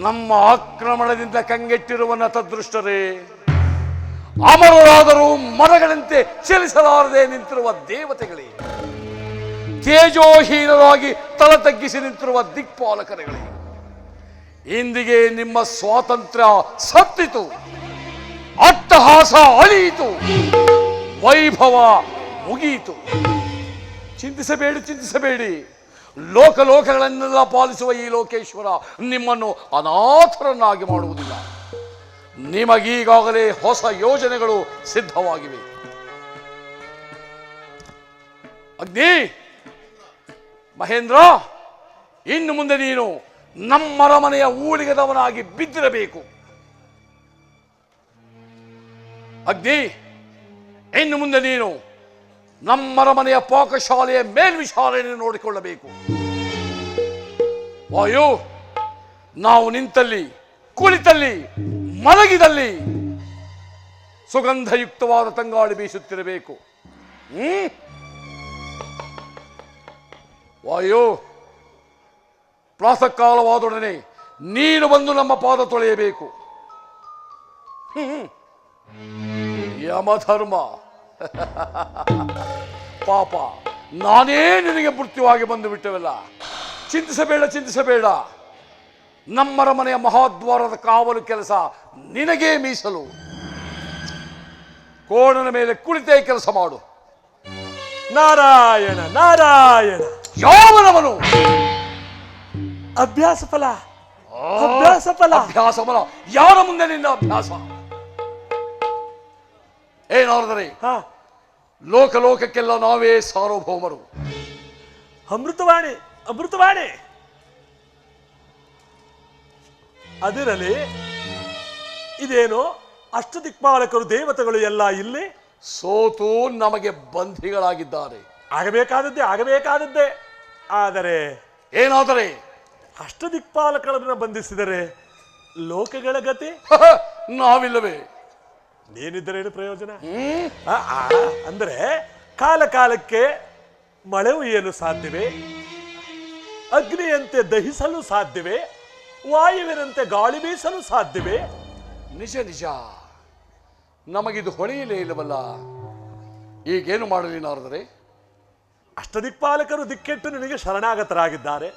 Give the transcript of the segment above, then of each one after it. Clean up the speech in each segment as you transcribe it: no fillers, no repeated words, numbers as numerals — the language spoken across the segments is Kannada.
ನಮ್ಮ ಆಕ್ರಮಣದಿಂದ ಕಂಗೆಟ್ಟಿರುವ ನತದೃಷ್ಟರೇ, ಅಮರರಾದರೂ ಮರಗಳಂತೆ ಚಲಿಸಲಾರದೆ ನಿಂತಿರುವ ದೇವತೆಗಳೇ, ತೇಜೋಹೀನರಾಗಿ ತಲೆ ತಗ್ಗಿಸಿ ನಿಂತಿರುವ ದಿಕ್ಪಾಲಕರುಗಳೇ, ಇಂದಿಗೆ ನಿಮ್ಮ ಸ್ವಾತಂತ್ರ್ಯ ಸತ್ತಿತು, ಅಟ್ಟಹಾಸ ಅಳಿಯಿತು, ವೈಭವ ಮುಗಿಯಿತು. ಚಿಂತಿಸಬೇಡಿ. ಲೋಕಲೋಕಗಳನ್ನೆಲ್ಲ ಪಾಲಿಸುವ ಈ ಲೋಕೇಶ್ವರ ನಿಮ್ಮನ್ನು ಅನಾಥರನ್ನಾಗಿ ಮಾಡುವುದಿಲ್ಲ. ನಿಮಗೀಗಾಗಲೇ ಹೊಸ ಯೋಜನೆಗಳು ಸಿದ್ಧವಾಗಿವೆ. ಅಗ್ನಿ, ಮಹೇಂದ್ರ, ಇನ್ನು ಮುಂದೆ ನೀನು ನಮ್ಮರಮನೆಯ ಊಳಿಗದವನಾಗಿ ಬಿದ್ದಿರಬೇಕು. ಅಗ್ನಿ, ಇನ್ನು ಮುಂದೆ ನೀನು ನಮ್ಮರಮನೆಯ ಪಾಕಶಾಲೆಯ ಮೇಲ್ವಿಚಾರಣೆ ನೋಡಿಕೊಳ್ಳಬೇಕು. ವಾಯು, ನಾವು ನಿಂತಲ್ಲಿ, ಕುಳಿತಲ್ಲಿ, ಮಲಗಿದಲ್ಲಿ ಸುಗಂಧಯುಕ್ತವಾದ ತಂಗಾಳಿ ಬೀಸುತ್ತಿರಬೇಕು. ವಾಯು, ಪ್ರಾತಃ ಕಾಲವಾದೊಡನೆ ನೀನು ಬಂದು ನಮ್ಮ ಪಾದ ತೊಳೆಯಬೇಕು. ಯಮಧರ್ಮ, ಪಾಪ, ನಾನೇ ನಿನಗೆ ಮೃತ್ಯುವಾಗಿ ಬಂದು ಬಿಟ್ಟವಲ್ಲ. ಚಿಂತಿಸಬೇಡ. ನಮ್ಮರ ಮನೆಯ ಮಹಾದ್ವಾರದ ಕಾವಲು ಕೆಲಸ ನಿನಗೇ ಮೀಸಲು. ಕೋಣನ ಮೇಲೆ ಕುಳಿತೇ ಕೆಲಸ ಮಾಡು. ನಾರಾಯಣ. ಯಾವನವನು? ಅಭ್ಯಾಸ ಫಲ. ಯಾರ ಮುಂದೆ ನಿನ್ನ ಅಭ್ಯಾಸ? ಏನಾದರೆ ಲೋಕಲೋಕಕ್ಕೆಲ್ಲ ನಾವೇ ಸಾರ್ವಭೌಮರು. ಅಮೃತವಾಣಿ. ಅದಿರಲಿ, ಇದೇನು ಅಷ್ಟದಿಕ್ಪಾಲಕರು ದೇವತೆಗಳು ಎಲ್ಲ ಇಲ್ಲಿ ಸೋತು ನಮಗೆ ಬಂಧಿಗಳಾಗಿದ್ದಾರೆ. ಆಗಬೇಕಾದದ್ದೇ. ಆದರೆ ಏನಾದರೆ ಅಷ್ಟದಿಕ್ಪಾಲಕರನ್ನ ಬಂಧಿಸಿದರೆ ಲೋಕಗಳ ಗತಿ ನಾವಿಲ್ಲವೇ? ನೀನಿದ್ದರೇನು ಪ್ರಯೋಜನ? ಅಂದ್ರೆ ಕಾಲಕ್ಕೆ ಮಳೆ ಉಯ್ಯಲು ಸಾಧ್ಯವೇ? ಅಗ್ನಿಯಂತೆ ದಹಿಸಲು ಸಾಧ್ಯವೇ? ವಾಯುವಿನಂತೆ ಗಾಳಿ ಬೀಸಲು ಸಾಧ್ಯವೇ? ನಿಜ, ನಮಗಿದು ಹೊಳೆಯಲೇ ಇಲ್ಲವಲ್ಲ. ಈಗೇನು ಮಾಡಲಿ ನಾರದರೆ? ಅಷ್ಟದಿಕ್ಪಾಲಕರು ದಿಕ್ಕೆಟ್ಟು ನಿನಗೆ ಶರಣಾಗತರಾಗಿದ್ದಾರೆ.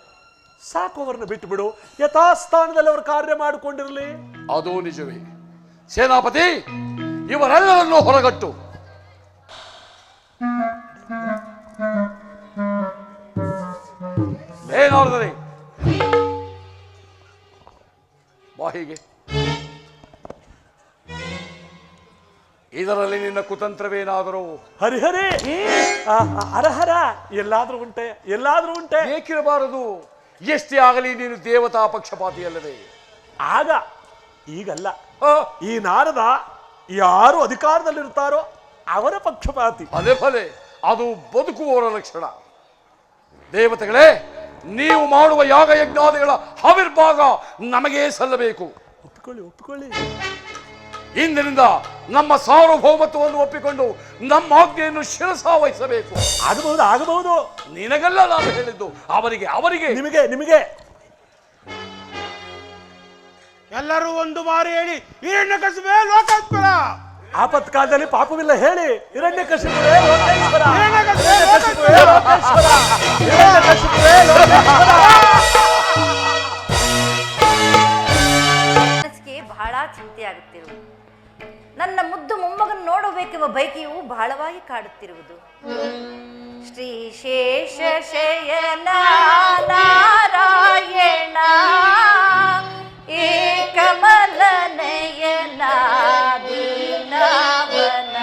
ಸಾಕು, ಅವರನ್ನು ಬಿಟ್ಟು ಬಿಡು. ಯಥಾಸ್ಥಾನದಲ್ಲಿ ಅವರು ಕಾರ್ಯ ಮಾಡಿಕೊಂಡಿರಲಿ. ಅದು ನಿಜವೇ. ಸೇನಾಪತಿ, ಇವರೆಲ್ಲರನ್ನು ಹೊರಗಟ್ಟು. ಏನಾದರೆ ಬಾಹಿಗೆ ಇದರಲ್ಲಿ ನಿನ್ನ ಕುತಂತ್ರವೇನಾದರೂ? ಹರಿಹರಿ, ಹರಹರ, ಎಲ್ಲಾದ್ರೂ ಉಂಟೆ? ಏಕಿರಬಾರದು. ಎಷ್ಟೇ ಆಗಲಿ ನೀನು ದೇವತಾ ಪಕ್ಷಪಾತಿಯಲ್ಲವೇ? ಈಗಲ್ಲ. ಈ ನಾರದ ಯಾರು ಅಧಿಕಾರದಲ್ಲಿರುತ್ತಾರೋ ಅವರ ಪಕ್ಷಪಾತಿ. ಫಲೆ ಅದು ಬದುಕುವವರ ಲಕ್ಷಣ. ದೇವತೆಗಳೇ, ನೀವು ಮಾಡುವ ಯಾಗ ಯಜ್ಞಾದಿಗಳ ಹವಿರ್ಭಾಗ ನಮಗೆ ಸಲ್ಲಬೇಕು. ಒಪ್ಪಿಕೊಳ್ಳಿ. ಇಂದಿನಿಂದ ನಮ್ಮ ಸಾರ್ವಭೌಮತ್ವವನ್ನು ಒಪ್ಪಿಕೊಂಡು ನಮ್ಮ ಆಜ್ಞೆಯನ್ನು ಶಿರಸಾವಹಿಸಬೇಕು. ಆಗಬಹುದು. ನಿನಗೆಲ್ಲ ನಾನು ಹೇಳಿದ್ದು ಅವರಿಗೆ ನಿಮಗೆ ಎಲ್ಲರೂ ಒಂದು ಬಾರಿ ಹೇಳಿ, ಹಿರಣ್ಯಕಶಿಪೇ ಲೋಕೇಶ್ವರ. ಆಪತ್ಕಾಲದಲ್ಲಿ ಪಾಪವಿಲ್ಲ ಹೇಳಿ, ಹಿರಣ್ಯಕಶಿಪುವೇ ಲೋಕೇಶ್ವರ. ಮನಸ್ಸಿಗೆ ಬಹಳ ಚಿಂತೆ ಆಗುತ್ತಿರುವುದು. ನನ್ನ ಮುದ್ದು ಮೊಮ್ಮಗನ ನೋಡಬೇಕೆಂಬ ಬಯಕೆಯು ಬಹಳವಾಗಿ ಕಾಡುತ್ತಿರುವುದು. ಶ್ರೀ ಶೇಷ ಶಯನ ನಾರಾಯಣ ಏಕಮಲ ನಯನ ದೀನವನ.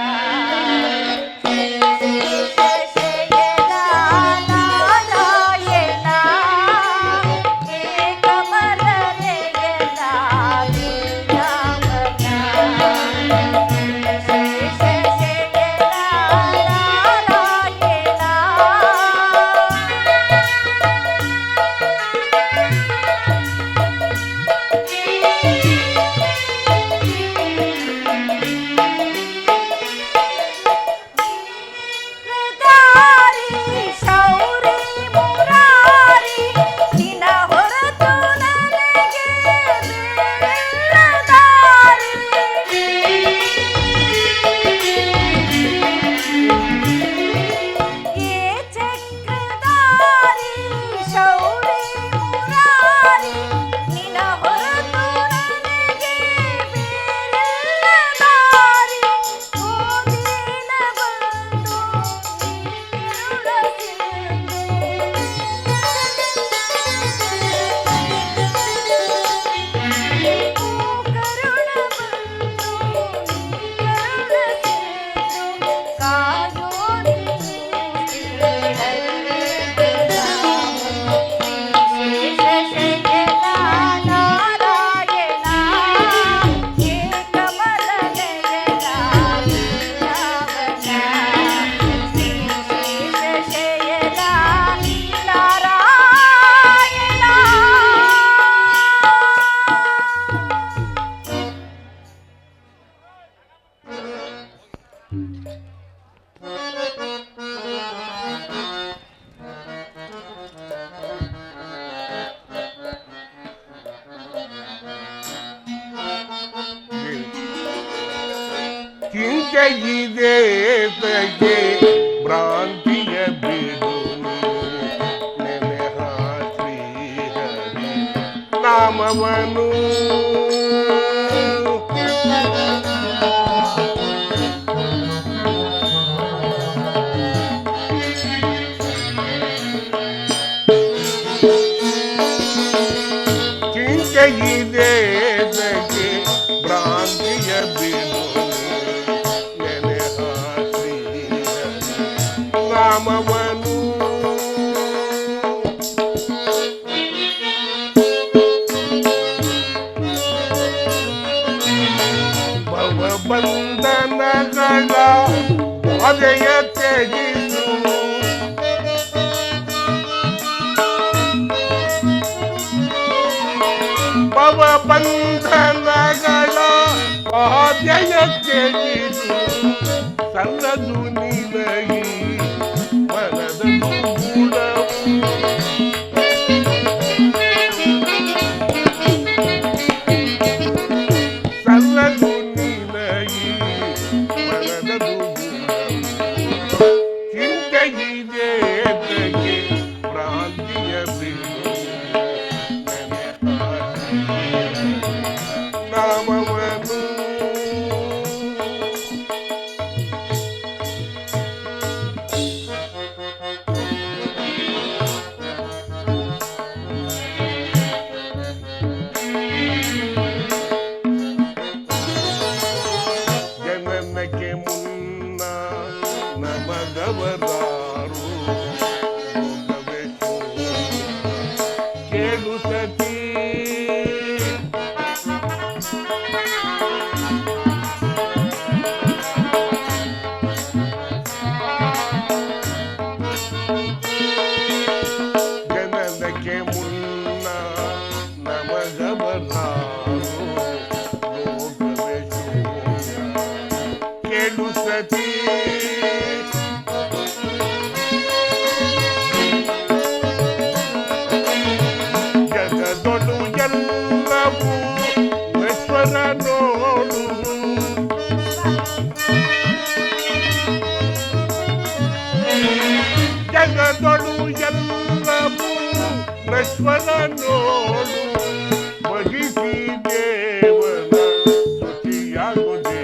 ಚಿಂತೆಯಿದೆ ತಗೆ ಭ್ರಾಂತಿಯ ಬಿಡು ನೆನೆಹ ಶ್ರೀಹರಿ ನಾಮವನು ಚಿಂತೆಯಿದೆ ತಗೆ ಭ್ರಾಂತಿಯ ಬಿಡು ನೆನೆಹ ಶ್ರೀಹರಿ ನಾಮವನು ಭವಬಂಧನಗಳ ಬಾಧೆಯ ತ್ಯಜಿಸು ಭವಬಂಧನಗಳ ಬಾಧೆಯ ತ್ಯಜಿಸು ಸಲ್ಲದು ನಿನಗಿ ಮನದ ಗುಣವು ಸಲ್ಲದು ನಿನಗಿ ಮನದ ಗುಣವು ಚಿಂತೆಗಿದೆ ತಗೆ ಭ್ರಾಂತಿಯ ಬಿಡು ನಾಮವನು ಜನನಕ್ಕೆ ಮುನ್ನ ನಮಗವರಾರು ಭೋಗವೇ ಕೇಳು ಸತಿ ಜನನಕ್ಕೆ ಮುನ್ನ ನಮಗವರಾರು ಭೋಗವೇ ಕೇಳು ಸತಿ ಜಗದೊಳು ಎಲ್ಲವೂ ನಶ್ವರ ನೋಡು ಜಗದೊಳು ಎಲ್ಲವೂ ನಶ್ವರ ನೋಡು ಭಜಿಸಿ ದೇವನ ಸ್ತುತಿಯಾಗುವುದೇ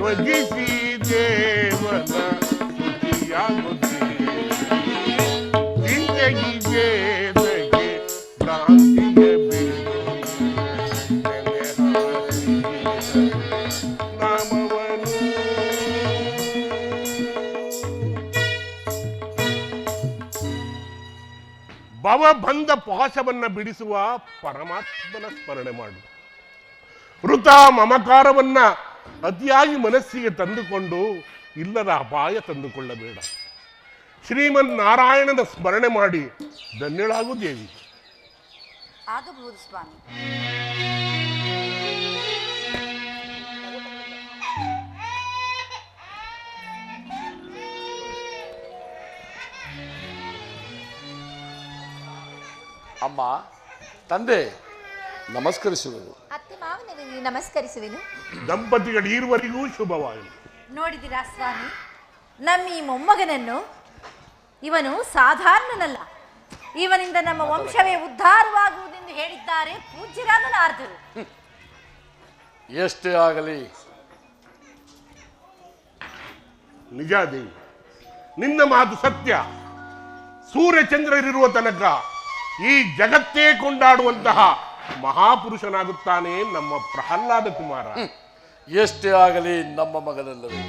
ಭಜಿಸಿ ದೇವನ ಸ್ತುತಿಯಾಗುವುದೇ ಚಿಂತೆಗಿದೆ ತಗೆ ಭ್ರಾಂತಿಯ ಬಿಡು ನೆನೆಹ ಶ್ರೀಹರಿ ನಾಮವನು ಭವಬಂಧ ಪಾಶವನ್ನ ಬಿಡಿಸುವ ಪರಮಾತ್ಮನ ಸ್ಮರಣೆ ಮಾಡು. ವೃತ ಮಮಕಾರವನ್ನ ಅತಿಯಾಗಿ ಮನಸ್ಸಿಗೆ ತಂದುಕೊಂಡು ಇಲ್ಲದ ಅಪಾಯ ತಂದುಕೊಳ್ಳಬೇಡ. ಶ್ರೀಮನ್ ನಾರಾಯಣನ ಸ್ಮರಣೆ ಮಾಡಿ ಧನ್ಯಳಾಗು ದೇವಿ. ಆಗಬಹುದು ಸ್ವಾಮಿ. ಅಮ್ಮ, ತಂದೆ ನಮಸ್ಕರಿಸುವುದು. ಅತ್ತೆ ಮಾವನಿಗೆ ನಮಸ್ಕರಿಸುವೆನು. ದಂಪತಿಗಳ ಈರುವರೆಗೂ ಶುಭವಾಗಲಿ. ನೋಡಿದಿರಾ ಸ್ವಾಮಿ, ನಮ್ಮ ಈ ಮೊಮ್ಮಗನನ್ನು, ಇವನು ಸಾಧಾರಣನಲ್ಲ. ಇವನಿಂದ ನಮ್ಮ ವಂಶವೇ ಉದ್ಧಾರವಾಗುವುದೆಂದು ಹೇಳಿದ್ದಾರೆ ಪೂಜ್ಯರಾದ ನಾರದರು. ಎಷ್ಟೇ ಆಗಲಿ ನಿಜ ದೇವಿ, ನಿನ್ನ ಮಾತು ಸತ್ಯ. ಸೂರ್ಯಚಂದ್ರರಿರುವ ತನಕ ಈ ಜಗತ್ತೇ ಕೊಂಡಾಡುವಂತಹ ಮಹಾಪುರುಷನಾಗುತ್ತಾನೆ ನಮ್ಮ ಪ್ರಹ್ಲಾದ ಕುಮಾರ. ಎಷ್ಟೇ ಆಗಲಿ ನಮ್ಮ ಮಗನಲ್ಲವೇ,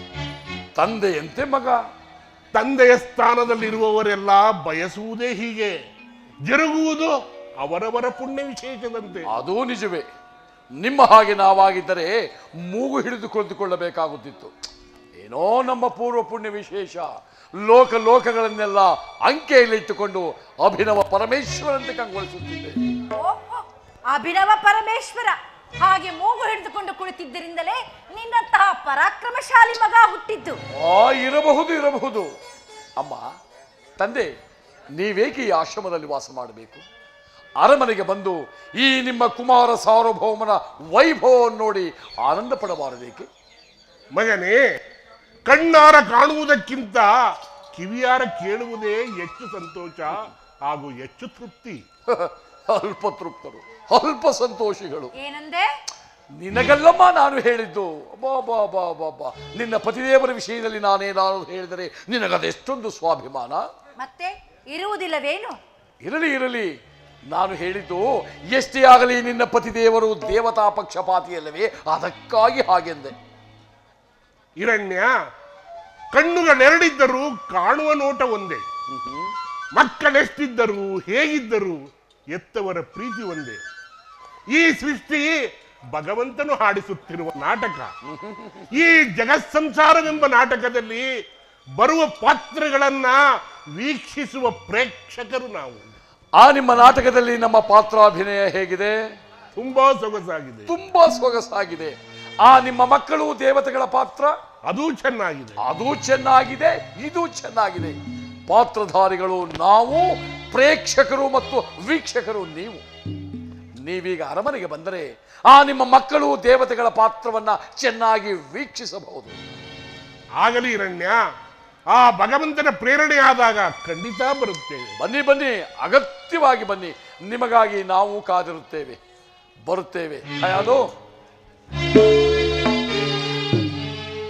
ತಂದೆಯಂತೆ ಮಗ. ತಂದೆಯ ಸ್ಥಾನದಲ್ಲಿರುವವರೆಲ್ಲ ಬಯಸುವುದೇ ಹೀಗೆ. ಜರುಗುವುದು ಅವರವರ ಪುಣ್ಯ ವಿಶೇಷದಂತೆ. ಅದೂ ನಿಜವೇ. ನಿಮ್ಮ ಹಾಗೆ ನಾವಾಗಿದ್ದರೆ ಮೂಗು ಹಿಡಿದು ಕೊಂದುಕೊಳ್ಳಬೇಕಾಗುತ್ತಿತ್ತು. ಏನೋ ನಮ್ಮ ಪೂರ್ವ ಪುಣ್ಯ ವಿಶೇಷ ಲೋಕಗಳನ್ನೆಲ್ಲ ಅಂಕೆಯಲ್ಲಿಟ್ಟುಕೊಂಡು ಅಭಿನವ ಪರಮೇಶ್ವರಂತೆ ಕಂಗೊಳಿಸುತ್ತಿದ್ದೆ. ಓಹೋ, ಅಭಿನವ ಪರಮೇಶ್ವರ ಹಾಗೆ ಮೂಗು ಹಿಡಿದುಕೊಂಡು ಕುಳಿತಿದ್ದರಿಂದಲೇ ನಿನ್ನಂತಹ ಪರಾಕ್ರಮಶಾಲಿ ಮಗ ಹುಟ್ಟಿದ್ದು. ಇರಬಹುದು ಅಮ್ಮ. ತಂದೆ, ನೀವೇಕೆ ಈ ಆಶ್ರಮದಲ್ಲಿ ವಾಸ ಮಾಡಬೇಕು? ಅರಮನೆಗೆ ಬಂದು ಈ ನಿಮ್ಮ ಕುಮಾರ ಸಾರ್ವಭೌಮನ ವೈಭವವನ್ನು ನೋಡಿ ಆನಂದ ಪಡಬಾರದೇಕೆ? ಮಗನೇ, ಕಣ್ಣಾರ ಕಾಣುವುದಕ್ಕಿಂತ ಕಿವಿಯಾರ ಕೇಳುವುದೇ ಹೆಚ್ಚು ಸಂತೋಷ ಹಾಗೂ ಹೆಚ್ಚು ತೃಪ್ತಿ. ಅಲ್ಪ ತೃಪ್ತರು, ಅಲ್ಪ ಸಂತೋಷಿಗಳು. ಏನಂದೆ? ನಿನಗಲ್ಲಮ್ಮ ನಾನು ಹೇಳಿದ್ದು. ಬಾ ನಿನ್ನ ಪತಿದೇವರ ವಿಷಯದಲ್ಲಿ ನಾನೇನಾದರೂ ಹೇಳಿದರೆ ನಿನಗದೆಷ್ಟೊಂದು ಸ್ವಾಭಿಮಾನ. ಮತ್ತೆ ಇರುವುದಿಲ್ಲವೇನು? ಇರಲಿ. ನಾನು ಹೇಳಿದ್ದು ಎಷ್ಟೇ ಆಗಲಿ ನಿನ್ನ ಪತಿದೇವರು ದೇವತಾ ಪಕ್ಷಪಾತಿಯಲ್ಲವೇ, ಅದಕ್ಕಾಗಿ ಹಾಗೆಂದೆ. ಹಿರಣ್ಯ, ಕಣ್ಣುಗಳೆರಡಿದ್ದರೂ ಕಾಣುವ ನೋಟ ಒಂದೇ. ಮಕ್ಕಳೆಷ್ಟಿದ್ದರೂ ಹೇಗಿದ್ದರೂ ಎತ್ತವರ ಪ್ರೀತಿ ಒಂದೇ. ಈ ಸೃಷ್ಟಿ ಭಗವಂತನು ಹಾಡಿಸುತ್ತಿರುವ ನಾಟಕ. ಈ ಜಗತ್ಸಂಸಾರವೆಂಬ ನಾಟಕದಲ್ಲಿ ಬರುವ ಪಾತ್ರಗಳನ್ನ ವೀಕ್ಷಿಸುವ ಪ್ರೇಕ್ಷಕರು ನಾವು. ಆ ನಿಮ್ಮ ನಾಟಕದಲ್ಲಿ ನಮ್ಮ ಪಾತ್ರಾಭಿನಯ ಹೇಗಿದೆ? ತುಂಬಾ ಸೊಗಸಾಗಿದೆ. ತುಂಬಾ ಸೊಗಸಾಗಿದೆ. ಆ ನಿಮ್ಮ ಮಕ್ಕಳು ದೇವತೆಗಳ ಪಾತ್ರ ಅದೂ ಚೆನ್ನಾಗಿದೆ. ಅದು ಚೆನ್ನಾಗಿದೆ, ಇದು ಚೆನ್ನಾಗಿದೆ. ಪಾತ್ರಧಾರಿಗಳು ನಾವು, ಪ್ರೇಕ್ಷಕರು ಮತ್ತು ವೀಕ್ಷಕರು ನೀವು. ನೀವೀಗ ಅರಮನೆಗೆ ಬಂದರೆ ಆ ನಿಮ್ಮ ಮಕ್ಕಳು ದೇವತೆಗಳ ಪಾತ್ರವನ್ನ ಚೆನ್ನಾಗಿ ವೀಕ್ಷಿಸಬಹುದು. ಆಗಲಿ ಹಿರಣ್ಯ, ಆ ಭಗವಂತನ ಪ್ರೇರಣೆ ಆದಾಗ ಖಂಡಿತ ಬರುತ್ತೇವೆ. ಬನ್ನಿ, ಅಗತ್ಯವಾಗಿ ಬನ್ನಿ. ನಿಮಗಾಗಿ ನಾವು ಕಾದಿರುತ್ತೇವೆ. ಬರುತ್ತೇವೆ. ಅದು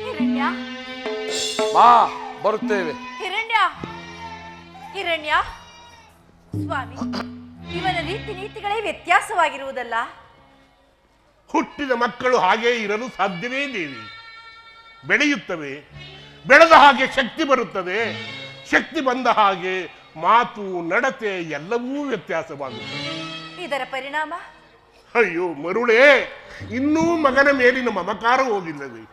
ಹಿರಣ್ಯ, ಬರುತ್ತೇವೆ. ಹಿರಣ್ಯ ಸ್ವಾಮಿ, ಇವನ ರೀತಿ ನೀತಿಗಳೇ ವ್ಯತ್ಯಾಸವಾಗಿರುವುದಲ್ಲ? ಹುಟ್ಟಿದ ಮಕ್ಕಳು ಹಾಗೇ ಇರಲು ಸಾಧ್ಯವೇ ದೇವಿ? ಬೆಳೆಯುತ್ತವೆ, ಬೆಳೆದ ಹಾಗೆ ಶಕ್ತಿ ಬರುತ್ತದೆ. ಶಕ್ತಿ ಬಂದ ಹಾಗೆ ಮಾತು, ನಡತೆ ಎಲ್ಲವೂ ವ್ಯತ್ಯಾಸವಾಗುತ್ತದೆ. ಇದರ ಪರಿಣಾಮ? ಅಯ್ಯೋ ಮರುಳೇ, ಇನ್ನೂ ಮಗನ ಮೇಲಿನ ಮಮಕಾರ ಹೋಗಿಲ್ಲವೇ?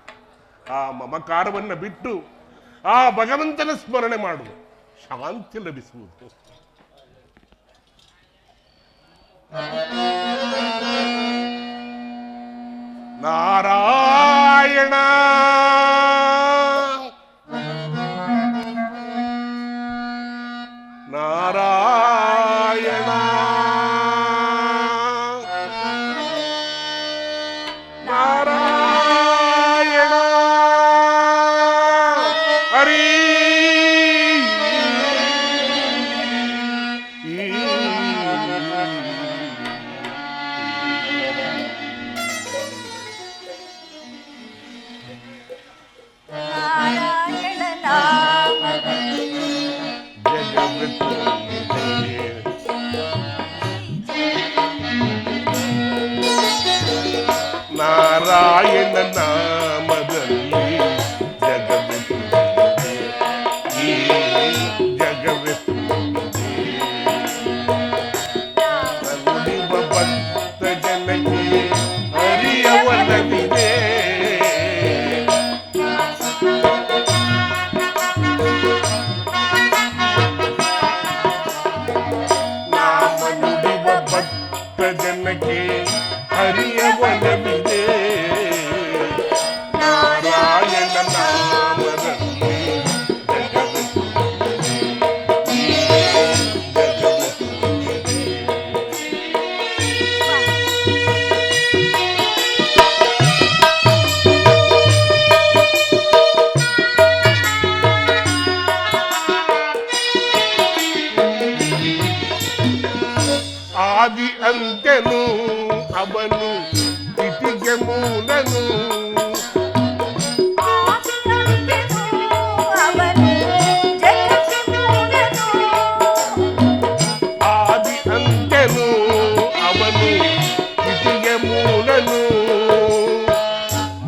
ಆ ಮಮಕಾರವನ್ನ ಬಿಟ್ಟು ಆ ಭಗವಂತನ ಸ್ಮರಣೆ ಮಾಡು, ಶಾಂತಿ ಲಭಿಸುವುದು. ನಾರಾಯಣ ನಾರಾಯಣ ನಾರಾಯಣ ಹರಿ. ನಾರಾಯಣ ನಾಮದಲ್ಲಿ ನಾರಾಯಣ ನಾಮದಲ್ಲಿ ಜಗವೇ ಈ ಜಗವೇ ನುಡಿವ ಭಕ್ತ ಜನಕ್ಕೆ ಹರಿಯವನವಿದೆ. ನಾಮ ನುಡಿವ ಭಕ್ತ ಜನಕ್ಕೆ ಹರಿಯವನವಿದೆ. ನಾರಾಯಣ ನಾಮದಲ್ಲಿ ಜಗವೇ ಈ ಜಗವೇ ಆದಿ ಅಂತ್ಯನು ಅವನು, ತಿಥಿಗೆ ಮೂಲನು. ಆದಿ ಅಂತ್ಯನು ಅವನು, ತಿಥಿಗೆ ಮೂಲನು.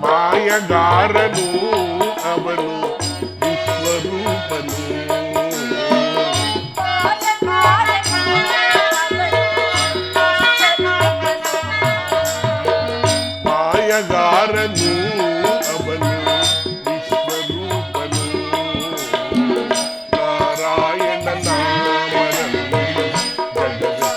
ಮಾಯಗಾರನು ಅವನು, ವಿಶ್ವರೂಪನು. ಮಾಯಗಾರನು ಅವನು, ವಿಶ್ವರೂಪನು. ನಾರಾಯಣ ನಾಮದಲ್ಲಿ ಜಗವೇ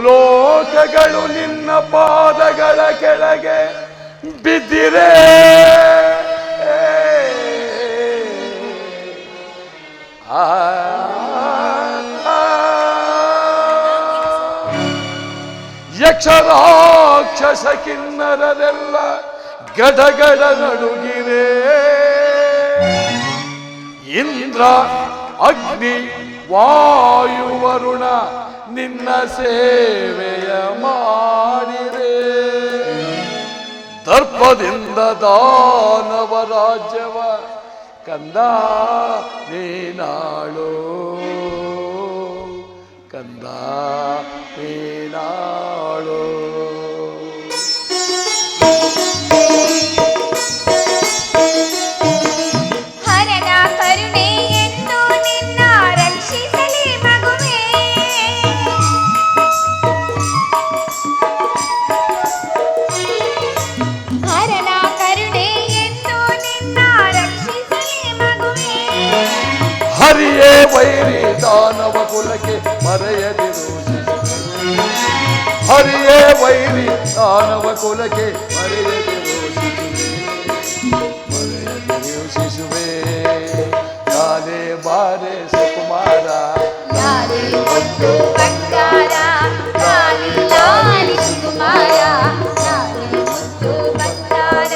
ಲೋಕಗಳು ನಿನ್ನ ಪಾದಗಳ ಕೆಳಗೆ ಬಿದ್ದಿರೆ ಯಕ್ಷರಾಕ್ಷಸ ಕಿನ್ನರರೆಲ್ಲ ಗಡಗಡ ನಡುಗಿರೆ. ಇಂದ್ರ ಅಗ್ನಿ ವಾಯು ವರುಣ ನಿನ್ನ ಸೇವೆಯ ಮಾಡಿರೆ. ದರ್ಪದಿಂದ ದಾನವ ರಾಜ್ಯವ ಕಂದ ನೀನಾಳು, ಕಂದ ನೀನಾಳು. ಹರನ ಕರುಣೆ ಎಂದು ನಿನ್ನ ರಕ್ಷಿಸಲಿ ಮಗುವೇ. ಹರನ ಕರುಣೆ ಎಂದು ನಿನ್ನ ರಕ್ಷಿಸಲಿ ಮಗುವೇ. ಹರಿಯೇ ವೈರಿ ದಾನವ ಕುಲಕ್ಕೆ ಮರೆಯದಿರು. ಹರಿಯೇ ವೈರಿ ದಾನವ ಕುಲಕ್ಕೆ ಮರೆಯದಿರು ಶಿಶುವೆ. ನಾನೇ ಬಾರೆ ಸುಕುಮಾರ, ನಾನೇ ಮುದ್ದು ಬಂಗಾರ, ನಾನೇ ಲಾಲಿ ಸುಕುಮಾರ, ನಾನೇ ಮುದ್ದು ಬಂಗಾರ.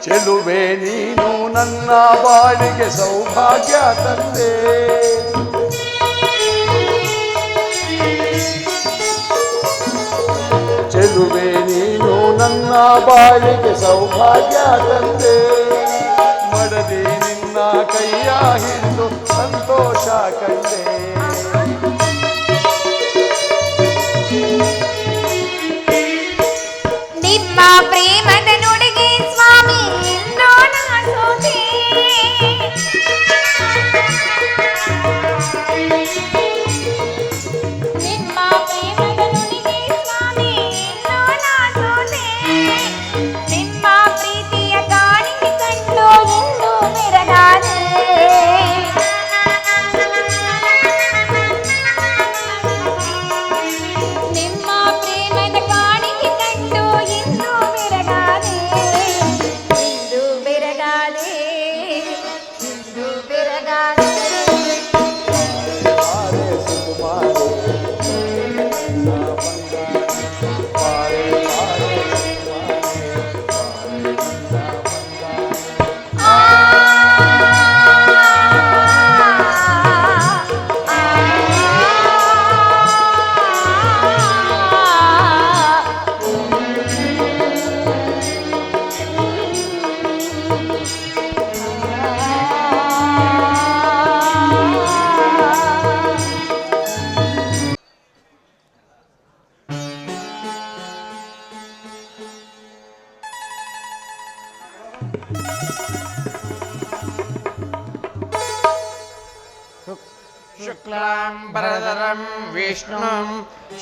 ಚೆಲುವೆ ನೀನು ನನ್ನ ಬಾಳಿಗೆ ಸೌಭಾಗ್ಯ ತಂದೆ. ಚೆಲುವೆ ನೀನು ನನ್ನ ಬಾಳಿಗೆ ಸೌಭಾಗ್ಯ ತಂದೆ. ಮಡದಿ ನಿನ್ನ ಕೈಯ ಹಿಡಿದು ಸಂತೋಷ ಕಂಡೆ. ನಿಮ್ಮ ಪ್ರೇಮದ ನುಡಿಗೆ ಸ್ವಾಮಿ ಇನ್ನೂ ನಾ ಸೋತೆ. ನಿಮ್ಮ ಪ್ರೇಮದ ನುಡಿಗೆ ಸ್ವಾಮಿ ಇನ್ನೂ ನಾ ಸೋತೆ. ನಿಮ್ಮ ಪ್ರೀತಿಯ ಕಾಣಿಕೆ ಕಂಡು ಎಂದು ಮೆರಗಾದೆ. ನಿಮ್ಮ ಪ್ರೇಮದ ಕಾಣಿಕೆ ಕಂಡು ಎಂದು ಬೆರಗಾದೆ, ಎಂದು ಬೆರಗಾದೆ, ಎಂದು ಬೆರಗಾದೆ. शुक्लांबरधरं विष्णुं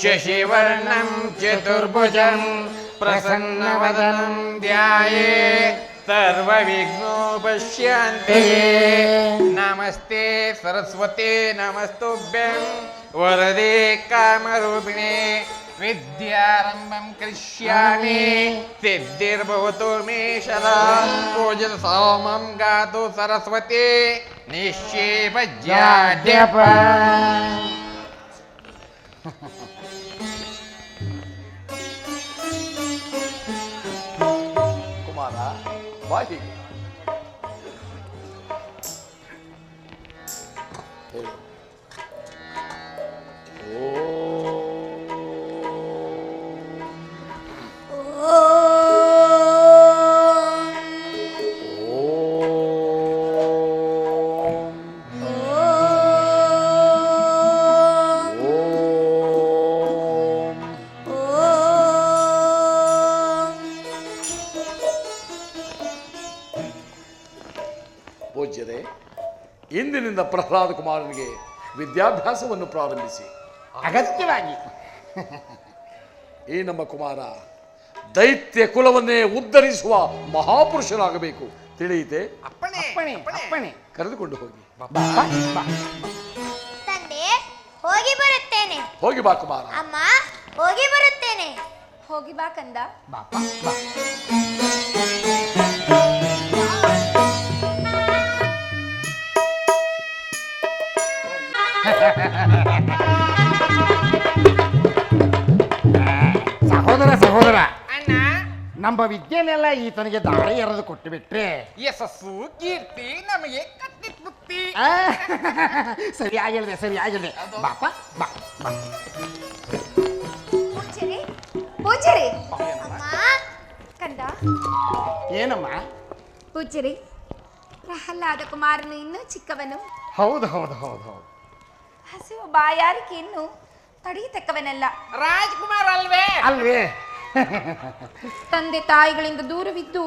शशिवर्णं चतुर्भुजं प्रसन्नवदनं ध्यायेत् सर्वविघ्नोपशान्ते. नमस्ते सरस्वते नमस्तुभ्यं वरदे कामरूपिणे. विद्यारम्भं करिष्यामि सिद्धिर्भवतु मे सदा. पूजित सोमं गातु सरस्वती निक्षेपज्याद्यप. ಕುಮಾರ ಬಾಯಿ ಹೇಳು. ಇಂದಿನಿಂದ ಪ್ರಹ್ಲಾದ ಕುಮಾರನಿಗೆ ವಿದ್ಯಾಭ್ಯಾಸವನ್ನು ಪ್ರಾರಂಭಿಸಿ. ಅಗತ್ಯವಾಗಿ ಈ ನಮ್ಮ ಕುಮಾರ ದೈತ್ಯ ಕುಲವನ್ನೇ ಉದ್ಧರಿಸುವ ಮಹಾಪುರುಷನಾಗಬೇಕು. ತಿಳಿಯಿತೆ? ಅಪ್ಪಣೆ ಅಪ್ಪಣೆ ಅಪ್ಪಣೆ. ಕರೆದುಕೊಂಡು ಹೋಗಿ. ತಂದೆ ಹೋಗಿ ಬರುತ್ತೇನೆ. ಹೋಗಿ ಬಾ ಕುಮಾರ. ಅಮ್ಮ ಹೋಗಿ ಬರುತ್ತೇನೆ. ಹೋಗಿ ಬಾ ಕಂದ. ಬಾಪ ಬಾ. ಸಹೋದರ ಅಣ್ಣ, ನಮ್ಮ ವಿದ್ಯೆನೆಲ್ಲ ಈತನಿಗೆ ದಾರಿ ಎರೆದು ಕೊಟ್ಟು ಬಿಟ್ರೆ ಯಶಸ್ಸು ಕೀರ್ತಿ ನಮಗೆ ಕಟ್ಟಿಟ್ ಬುತ್ತಿ. ಸರಿಯಾಗಿಲ್ದೆ ಬಾಪ ಬಾ ಬಾ. ಪೂಜಾರಿ ಪೂಜಾರಿ ಅಮ್ಮ ಕಂದ. ಏನಮ್ಮ? ಪೂಜಾರಿ, ಪ್ರಹ್ಲಾದ ಕುಮಾರನು ಇನ್ನೂ ಚಿಕ್ಕವನು. ಹೌದು ಹೌದು ಹೌದು ಹೌದು. ಹಸಿವು ಬಾಯಾರಿಕೆ ಇನ್ನು ತಡೆಯತಕ್ಕವನಲ್ಲ. ರಾಜ್ಕುಮಾರ್ ಅಲ್ವೇ? ಅಲ್ವೇ? ತಂದೆ ತಾಯಿಗಳಿಂದ ದೂರವಿದ್ದು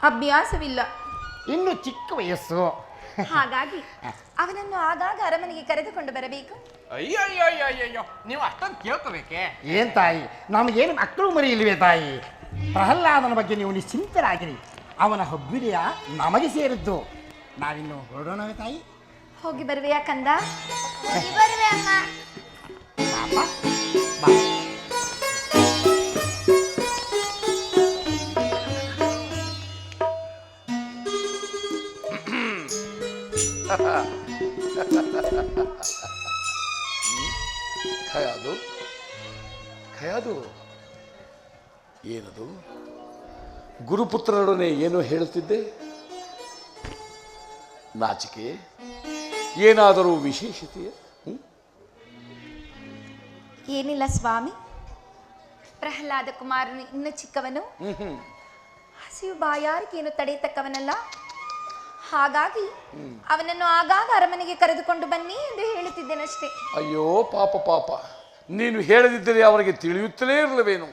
ಅಭ್ಯಾಸವಿಲ್ಲ. ಇನ್ನು ಚಿಕ್ಕ ವಯಸ್ಸು. ಹಾಗಾಗಿ ಅವನನ್ನು ಆಗಾಗ ಅರಮನೆಗೆ ಕರೆದುಕೊಂಡು ಬರಬೇಕು. ಅಯ್ಯೋ ಅಯ್ಯೋ ಅಯ್ಯೋ ಅಯ್ಯೋ, ನೀವು ಅಷ್ಟೊಂದು ಕೇಳ್ಕೋಬೇಕೆ? ಏನ್ ತಾಯಿ, ನಮಗೇನು ಮಕ್ಕಳು ಮರಿ ಇಲ್ವೇ ತಾಯಿ? ಪ್ರಹ್ಲಾದನ ಬಗ್ಗೆ ನೀವು ನಿಶ್ಚಿಂತರಾಗಿರಿ. ಅವನ ಹಬ್ಬಿದೆಯ ನಮಗೆ ಸೇರಿದ್ದು. ನಾವಿನ್ನು ಹೊರಡೋಣವೇ ತಾಯಿ? ಹೋಗಿ ಬರುವೆಯಾ ಕಂದ? ಹೋಗಿ ಬರುವೆ ಅಮ್ಮ. ಪಾಪ ಬಾ. ಖಯಾದು ಏನದು? ಗುರುಪುತ್ರರೊಡನೆ ಏನು ಹೇಳುತ್ತಿದ್ದೆ? ನಾಚಿಕೆ ಏನಾದರೂ ವಿಶೇಷತೆಯೇ? ಏನಿಲ್ಲ ಸ್ವಾಮಿ, ಪ್ರಹ್ಲಾದ ಕುಮಾರನು ಇನ್ನು ಚಿಕ್ಕವನು, ಹಸಿವು ಬಾಯಾರಿಕೆಯನ್ನು ತಡೆಯತಕ್ಕವನಲ್ಲ. ಹಾಗಾಗಿ ಅವನನ್ನು ಆಗಾಗ ಅರಮನೆಗೆ ಕರೆದುಕೊಂಡು ಬನ್ನಿ ಎಂದು ಹೇಳುತ್ತಿದ್ದೇನಷ್ಟೇ. ಅಯ್ಯೋ ಪಾಪ ಪಾಪ, ನೀನು ಹೇಳದಿದ್ದರೆ ಅವರಿಗೆ ತಿಳಿಯುತ್ತಲೇ ಇರಲವೇನು?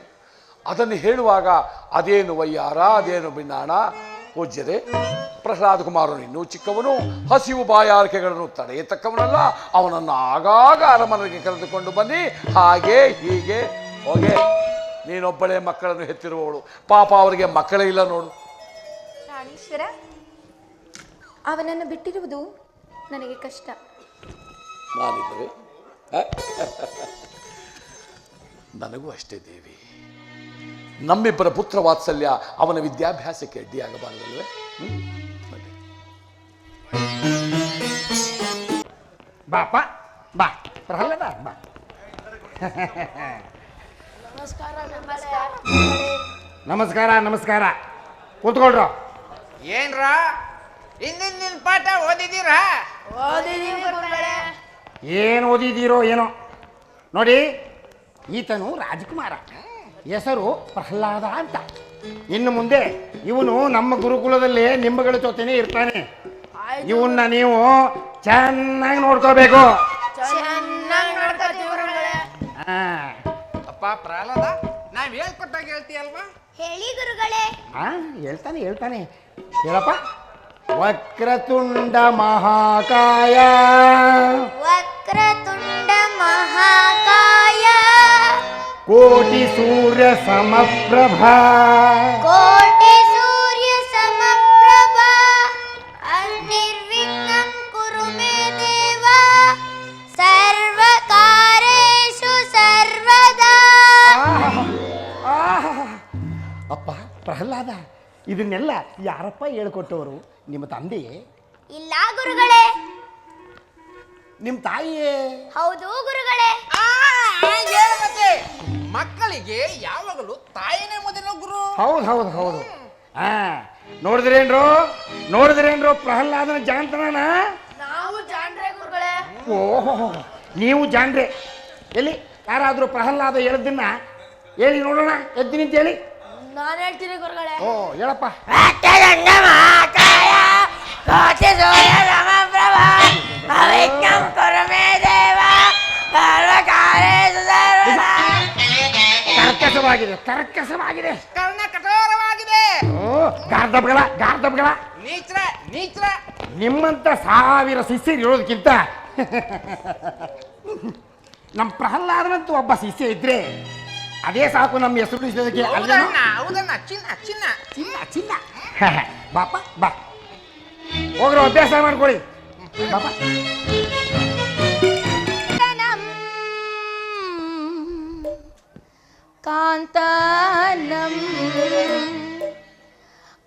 ಅದನ್ನು ಹೇಳುವಾಗ ಅದೇನು ವಯ್ಯಾರ, ಅದೇನು ಬಿನ್ನಾಣ? ಪೂಜ್ಯರೇ, ಪ್ರಹ್ಲಾದ ಕುಮಾರನು ಇನ್ನೂ ಚಿಕ್ಕವನು, ಹಸಿವು ಬಾಯಾರಿಕೆಗಳನ್ನು ತಡೆಯತಕ್ಕವನಲ್ಲ. ಅವನನ್ನು ಆಗಾಗ ಅರಮನೆಗೆ ಕರೆದುಕೊಂಡು ಬನ್ನಿ. ಹಾಗೆ ಹೀಗೆ ಹೋಗೆ. ನೀನೊಬ್ಬಳೇ ಮಕ್ಕಳನ್ನು ಹೆತ್ತಿರುವವಳು, ಪಾಪ ಅವರಿಗೆ ಮಕ್ಕಳೇ ಇಲ್ಲ ನೋಡು. ಪ್ರಾಣೇಶ್ವರ, ಅವನನ್ನು ಬಿಟ್ಟಿರುವುದು ನನಗೆ ಕಷ್ಟ. ನಾನಿದ್ದರೆ ನನಗೂ ಅಷ್ಟೇ ದೇವಿ. ನಮ್ಮಿಬ್ಬರ ಪುತ್ರ ವಾತ್ಸಲ್ಯ ಅವನ ವಿದ್ಯಾಭ್ಯಾಸಕ್ಕೆ ಅಡ್ಡಿಯಾಗಬಾರದಲ್ವೇ? ಬಾಪ ಬಾ ಪ್ರಹ್ಲಾದ ಬಾ. ನಮಸ್ಕಾರ ಕೂತ್ಕೊಳ್ರ. ಏನ್ರ ಹಿಂದಿನ ಪಾಠ ಓದಿದ್ದೀರಾ? ಏನು ಓದಿದ್ದೀರೋ ಏನೋ. ನೋಡಿ, ಈತನು ರಾಜಕುಮಾರ, ಹೆಸರು ಪ್ರಹ್ಲಾದ ಅಂತ. ಇನ್ನು ಮುಂದೆ ಇವನು ನಮ್ಮ ಗುರುಕುಲದಲ್ಲಿ ನಿಂಬಗಳ ಜೊತೆನೇ ಇರ್ತಾನೆ. ಇವನ್ನ ನೀವು ಚೆನ್ನಾಗಿ ನೋಡ್ಕೋಬೇಕು. ಅಪ್ಪ ಪ್ರಹ್ಲಾದ, ನಾವ್ ಹೇಳ್ಕೊಟ್ಟಾಗ ಹೇಳ್ತೀಯಲ್ವಾ? ಹೇಳಿ ಗುರುಗಳೇ. ಹೇಳ್ತಾನೆ ಹೇಳಪ್ಪ. ವಕ್ರತುಂಡ ಮಹಾಕಾಯ, ವಕ್ರತುಂಡ ಮಹಾಕಾಯ, ಕೋಟಿ ಸೂರ್ಯ ಸಮಪ್ರಭಾ, ಕೋಟಿ ಸೂರ್ಯ ಸಮಪ್ರಭಾ, ನಿರ್ವಿಘ್ನಂ ಕುರು ಮೇ ದೇವ, ಸರ್ವಕಾರ್ಯೇಷು ಸರ್ವದಾ. ಅಪ್ಪ ಪ್ರಹ್ಲಾದ, ಇದನ್ನೆಲ್ಲ ಯಾರಪ್ಪ ಹೇಳ್ಕೊಟ್ಟವರು? ನಿಮ್ಮ ತಂದೆಯೇ? ಇಲ್ಲ ಗುರುಗಳೇ. ನಿಮ್ಮ ತಾಯಿಯೇ? ಹೌದು ಗುರುಗಳೇ. ಮತ್ತೆ ಮಕ್ಕಳಿಗೆ ಯಾವಾಗಲೂ ತಾಯಿನೇ ಮೊದಲ ಗುರು. ಹೌದು. ನೋಡಿದ್ರೇನ್ರೋ ಪ್ರಹ್ಲಾದನ ಜಾಣ್ತನ? ನಾವು ಜಾಣ್ರೆ ಗುರುಗಳೇ. ಓಹೋ, ನೀವು ಜಾಣ್ರೆ. ಎಲ್ಲಿ ಯಾರಾದರೂ ಪ್ರಹ್ಲಾದ ಹೇಳಿದ್ದನ್ನ ಹೇಳಿ ನೋಡೋಣ. ಎದ್ದು ನಿಂತ ಹೇಳಿ. ನಾನು ಹೇಳ್ತೀನಿ ಗುರುಗಳೇ. ಓ ಹೇಳಪ್ಪ. ಕರ್ಕಸವಾಗಿದೆ. ಕರ್ಣ ಕಠೋರವಾಗಿದೆ. ಓ ಗಾರ್ಧಬ್ಗಳ ನೀಚ್ರ ನಿಮ್ಮಂತ 1000 ಶಿಷ್ಯರು ಇರೋದಕ್ಕಿಂತ ನಮ್ಮ ಪ್ರಹ್ಲಾದನಂತೂ ಒಬ್ಬ ಶಿಷ್ಯ ಇದ್ರೆ ಅದೇ ಸಾಕು ನಮ್ಮ ಹೆಸರು ಉಳಿಸೋದಕ್ಕೆ. ಹೌದಣ್ಣ ಹೌದಣ್ಣ ಚಿನ್ನ ಚಿನ್ನ ಚಿನ್ನ ಚಿನ್ನ ಬಾಪ ಬಾ ಹೋಗ್ರೋ ಅಭ್ಯಾಸ ಮಾಡ್ಕೊಳ್ಳಿ ಬಾಪ. ಕಾಂತಾನಂ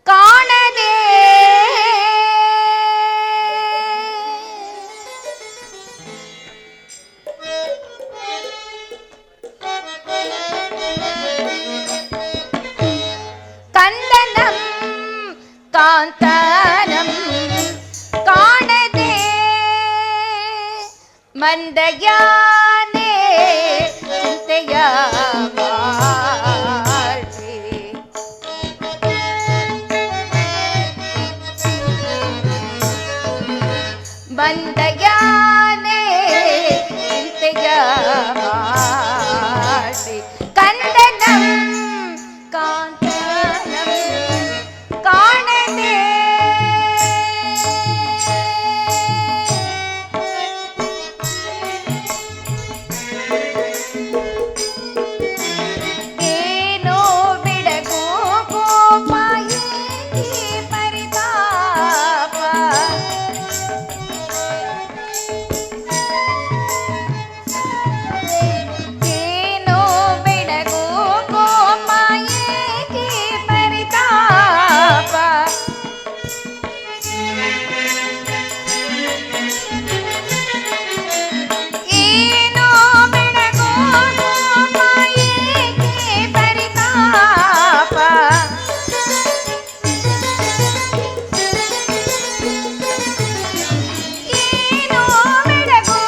ಕಾಣದೆ ಕಂದನಂ ಕಾಂತಾನಂ ಕಾಣದೆ ಮಂದಯಾನೆ ಚಿಂತೆಯ ಮಾಡಿ ಮಂದಯಾನೆ ಚಿಂತೆಯ ಮಾಡಿ ಕಂದನಂ ಕಾಂತಾನಂ ಕಾಣದೆ ಏನೋ ಬಿಡಗೋ ಕೋಪ ಏಕೆ ಪರಿತಾಪ ಏನೋ ಬಿಡಗೋ ಕೋಪ ಏಕೆ ಪರಿತಾಪ ಏನೋ ಬೆಳಗೋ ಕೋಪ ಏಕೆ ಪರಿತಾಪ ಏನೋ ಬೆಳಗೋ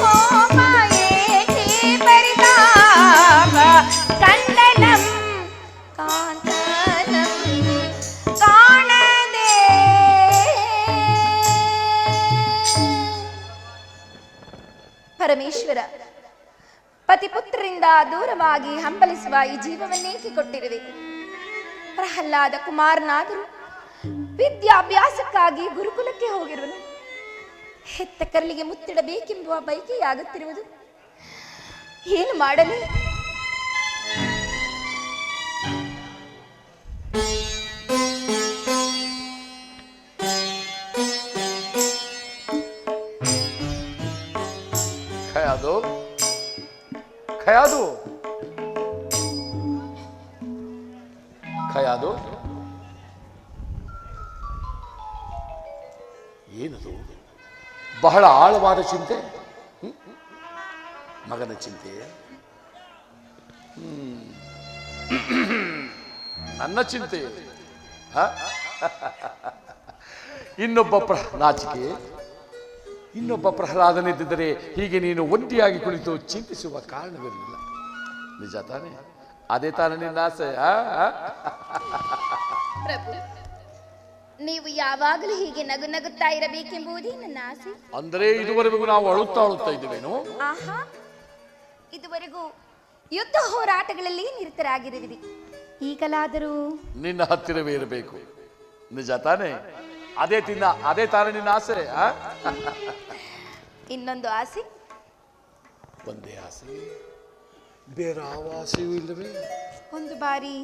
ಕೋಪ ಏಕೆ ಪರಿತಾಪ ಕಂದನಂ ಕಾಂತಾನಂ ಕಾಣದೆ ಪರಮೇಶ್ವರ ಪತಿಪುತ್ರರಿಂದ ದೂರವಾಗಿ ಹಂಬಲಿಸುವ ಈ ಜೀವವನ್ನೇಕೆ ಕೊಟ್ಟಿರುವೆ? ಪ್ರಹ್ಲಾದ ಕುಮಾರನಾದರೂ ವಿದ್ಯಾಭ್ಯಾಸಕ್ಕಾಗಿ ಗುರುಕುಲಕ್ಕೆ ಹೋಗಿರುವನು. ಹೆತ್ತ ಕರಲಿಗೆ ಮುತ್ತಿಡಬೇಕೆಂಬುವ ಬಯಕೆಯಾಗುತ್ತಿರುವುದು. ಏನು ಮಾಡಲಿ? ಖಯಾದು ಖಯಾದು ಖಯಾದು ಏನದು? ಬಹಳ ಆಳವಾದ ಚಿಂತೆ. ಮಗನ ಚಿಂತೆ. ನನ್ನ ಚಿಂತೆ. ಇನ್ನೊಬ್ಬ ನಾಚಿಕೆ, ಇನ್ನೊಬ್ಬ ಪ್ರಹ್ಲಾದನಿದ್ದರೆ ಹೀಗೆ ನೀನು ಒಂಟಿಯಾಗಿ ಕುಳಿತು ಚಿಂತಿಸುವ ಕಾರಣವಿರಲಿಲ್ಲ. ನಿಜ ತಾನೆ? ಅದೇ ತಾನೇ ನಿನ್ನ ಆಸೆ? ಪ್ರಭು, ನೀವು ಯಾವಾಗಲೂ ಹೀಗೆ ನಗು ನಗುತ್ತಾ ಇರಬೇಕೆಂಬುದೇ ನನ್ನ ಆಸೆ. ಅಂದರೆ ಇದುವರೆಗೂ ನಾವು ಅಳುತ್ತಾ ಇದ್ದೇವೇನು? ಆಹಾ, ಇದುವರೆಗೂ ಯುದ್ಧ ಹೋರಾಟಗಳಲ್ಲಿ ನಿರತರಾಗಿರುವಿರಿ. ಈಗಲಾದರೂ ನಿನ್ನ ಹತ್ತಿರವೇ ಇರಬೇಕು. ನಿಜ ತಾನೆ? ಅದೇ ತಾನೇ ನಿನ್ನ ಆಸೆ? ಇನ್ನೊಂದು ಆಸೆ. ಒಂದೇ ಆಸೆ, ಬೇರೆ ಯಾವ ಆಸೆಯೂ ಇಲ್ಲವೇ? ಒಂದು ಬಾರಿ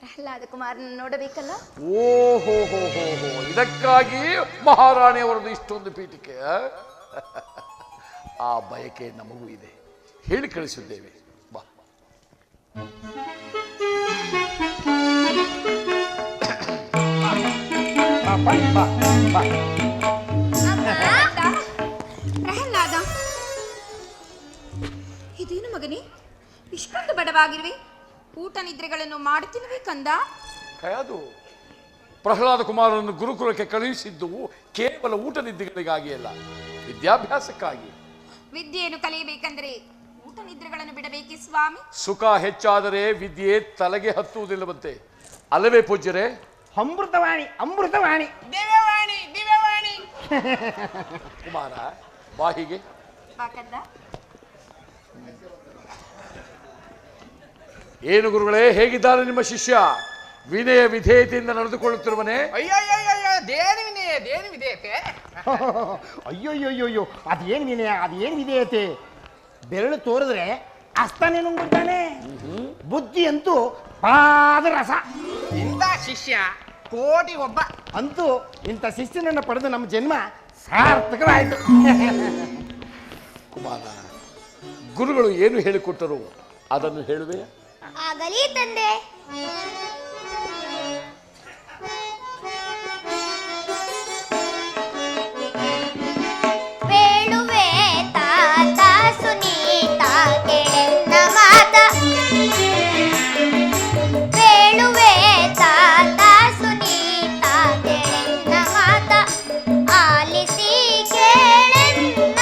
ಪ್ರಹ್ಲಾದ ಕುಮಾರನ ನೋಡಬೇಕಲ್ಲ? ಓಹೋ ಹೋ ಹೋ ಹೋ, ಇದಕ್ಕಾಗಿ ಮಹಾರಾಣಿಯವರದ್ದು ಇಷ್ಟೊಂದು ಪೀಠಿಕೆ. ಆ ಬಯಕೆ ನಮಗೂ ಇದೆ, ಹೇಳಿ ಕಳಿಸಿದ್ದೇವೆ. ಬಾ. ಪ್ರಹ್ಲಾದ, ಇದೇನು ಮಗನೇ, ಇಷ್ಟೊಂದು ಬಡವಾಗಿರುವೆ? ಊಟ ನಿದ್ರೆಗಳನ್ನು ಮಾಡುತ್ತಿಲ್ಲವೇ ಕಂದ? ಖಯಾದು, ಪ್ರಹ್ಲಾದ ಕುಮಾರನನ್ನು ಗುರುಕುಲಕ್ಕೆ ಕಳುಹಿಸಿದ್ದು ಕೇವಲ ಊಟ ನಿದ್ದೆಗಳಿಗಾಗಿ ಅಲ್ಲ, ವಿದ್ಯಾಭ್ಯಾಸಕ್ಕಾಗಿ. ವಿದ್ಯೆಯನ್ನು ಕಲಿಯಬೇಕೆಂದರೆ ಊಟ ನಿದ್ರೆಗಳನ್ನು ಬಿಡಬೇಕೇ ಸ್ವಾಮಿ? ಸುಖ ಹೆಚ್ಚಾದರೆ ವಿದ್ಯೆ ತಲೆಗೆ ಹತ್ತುವುದಿಲ್ಲವಂತೆ, ಅಲ್ಲವೇ ಪೂಜ್ಯರೇ? ಅಮೃತವಾಣಿ ಅಮೃತವಾಣಿ. ದಿವ್ಯವಾಣಿ ದಿವ್ಯವಾಣಿ. ಕುಮಾರ, ಬಾ ಹೀಗೆ. ಬಾ ಕಂದ. ಏನು ಗುರುಗಳೇ, ಹೇಗಿದ್ದಾರೆ ನಿಮ್ಮ ಶಿಷ್ಯ? ವಿನಯ ವಿಧೇಯತೆಯಿಂದ ನಡೆದುಕೊಳ್ಳುತ್ತಿರುವನೇ? ಅಯ್ಯೋ ದೇನಿ ವಿನಯ ಅದೇನು ವಿಧೇಯತೆ? ಅಯ್ಯೋಯ್ಯೋಯ್ಯೋ, ಅದೇನು ವಿನಯ, ಅದೇನು ವಿಧೇಯತೆ. ಬೆರಳು ತೋರಿದ್ರೆ ಅಸ್ತನೇ ನುಂಗುತ್ತಾನೆ, ಬುದ್ಧಿ ಅಂತೂ ಪಾದರಸ. ಇಂಥ ಶಿಷ್ಯ ಕೋಟಿ ಒಬ್ಬ. ಅಂತೂ ಇಂಥ ಶಿಷ್ಯನನ್ನು ಪಡೆದು ನಮ್ಮ ಜನ್ಮ ಸಾರ್ಥಕವಾಯಿತು. ಕುಮಾರ, ಗುರುಗಳು ಏನು ಹೇಳಿಕೊಟ್ಟರು ಅದನ್ನು ಹೇಳುವೆ? ಆಗಲಿ ತಂದೆ. ಬೇಳುವೆ ತಾತ ಸುನೀತ ಕೆಳೆನ್ನ ಮಾತ. ಬೇಳುವೆ ತಾತ ಸುನೀತ ಕೆಳೆನ್ನ ಮಾತ. ಆಲಿಸಿ ಕೇಳೆನ್ನ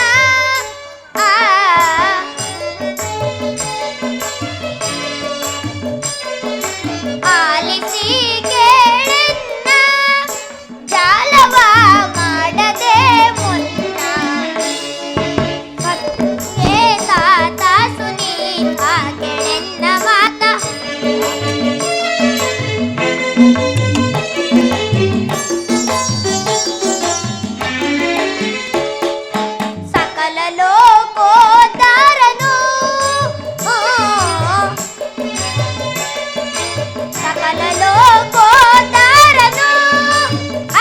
ಆಲಿಸಿ ಕೇಳೆನ್ನ ಜಾಲವ ಮಾಡದೆ ಮುನ್ನ. ಭಕ್ತಿಗೆ ತಾತ ಸುನೀತ ಕೆಳೆನ್ನ ಮಾತ. ಸಕಲ ಲೋಕೋದ್ಧಾರನು ಸಕಲ ಲೋಕೋದ್ಧಾರನು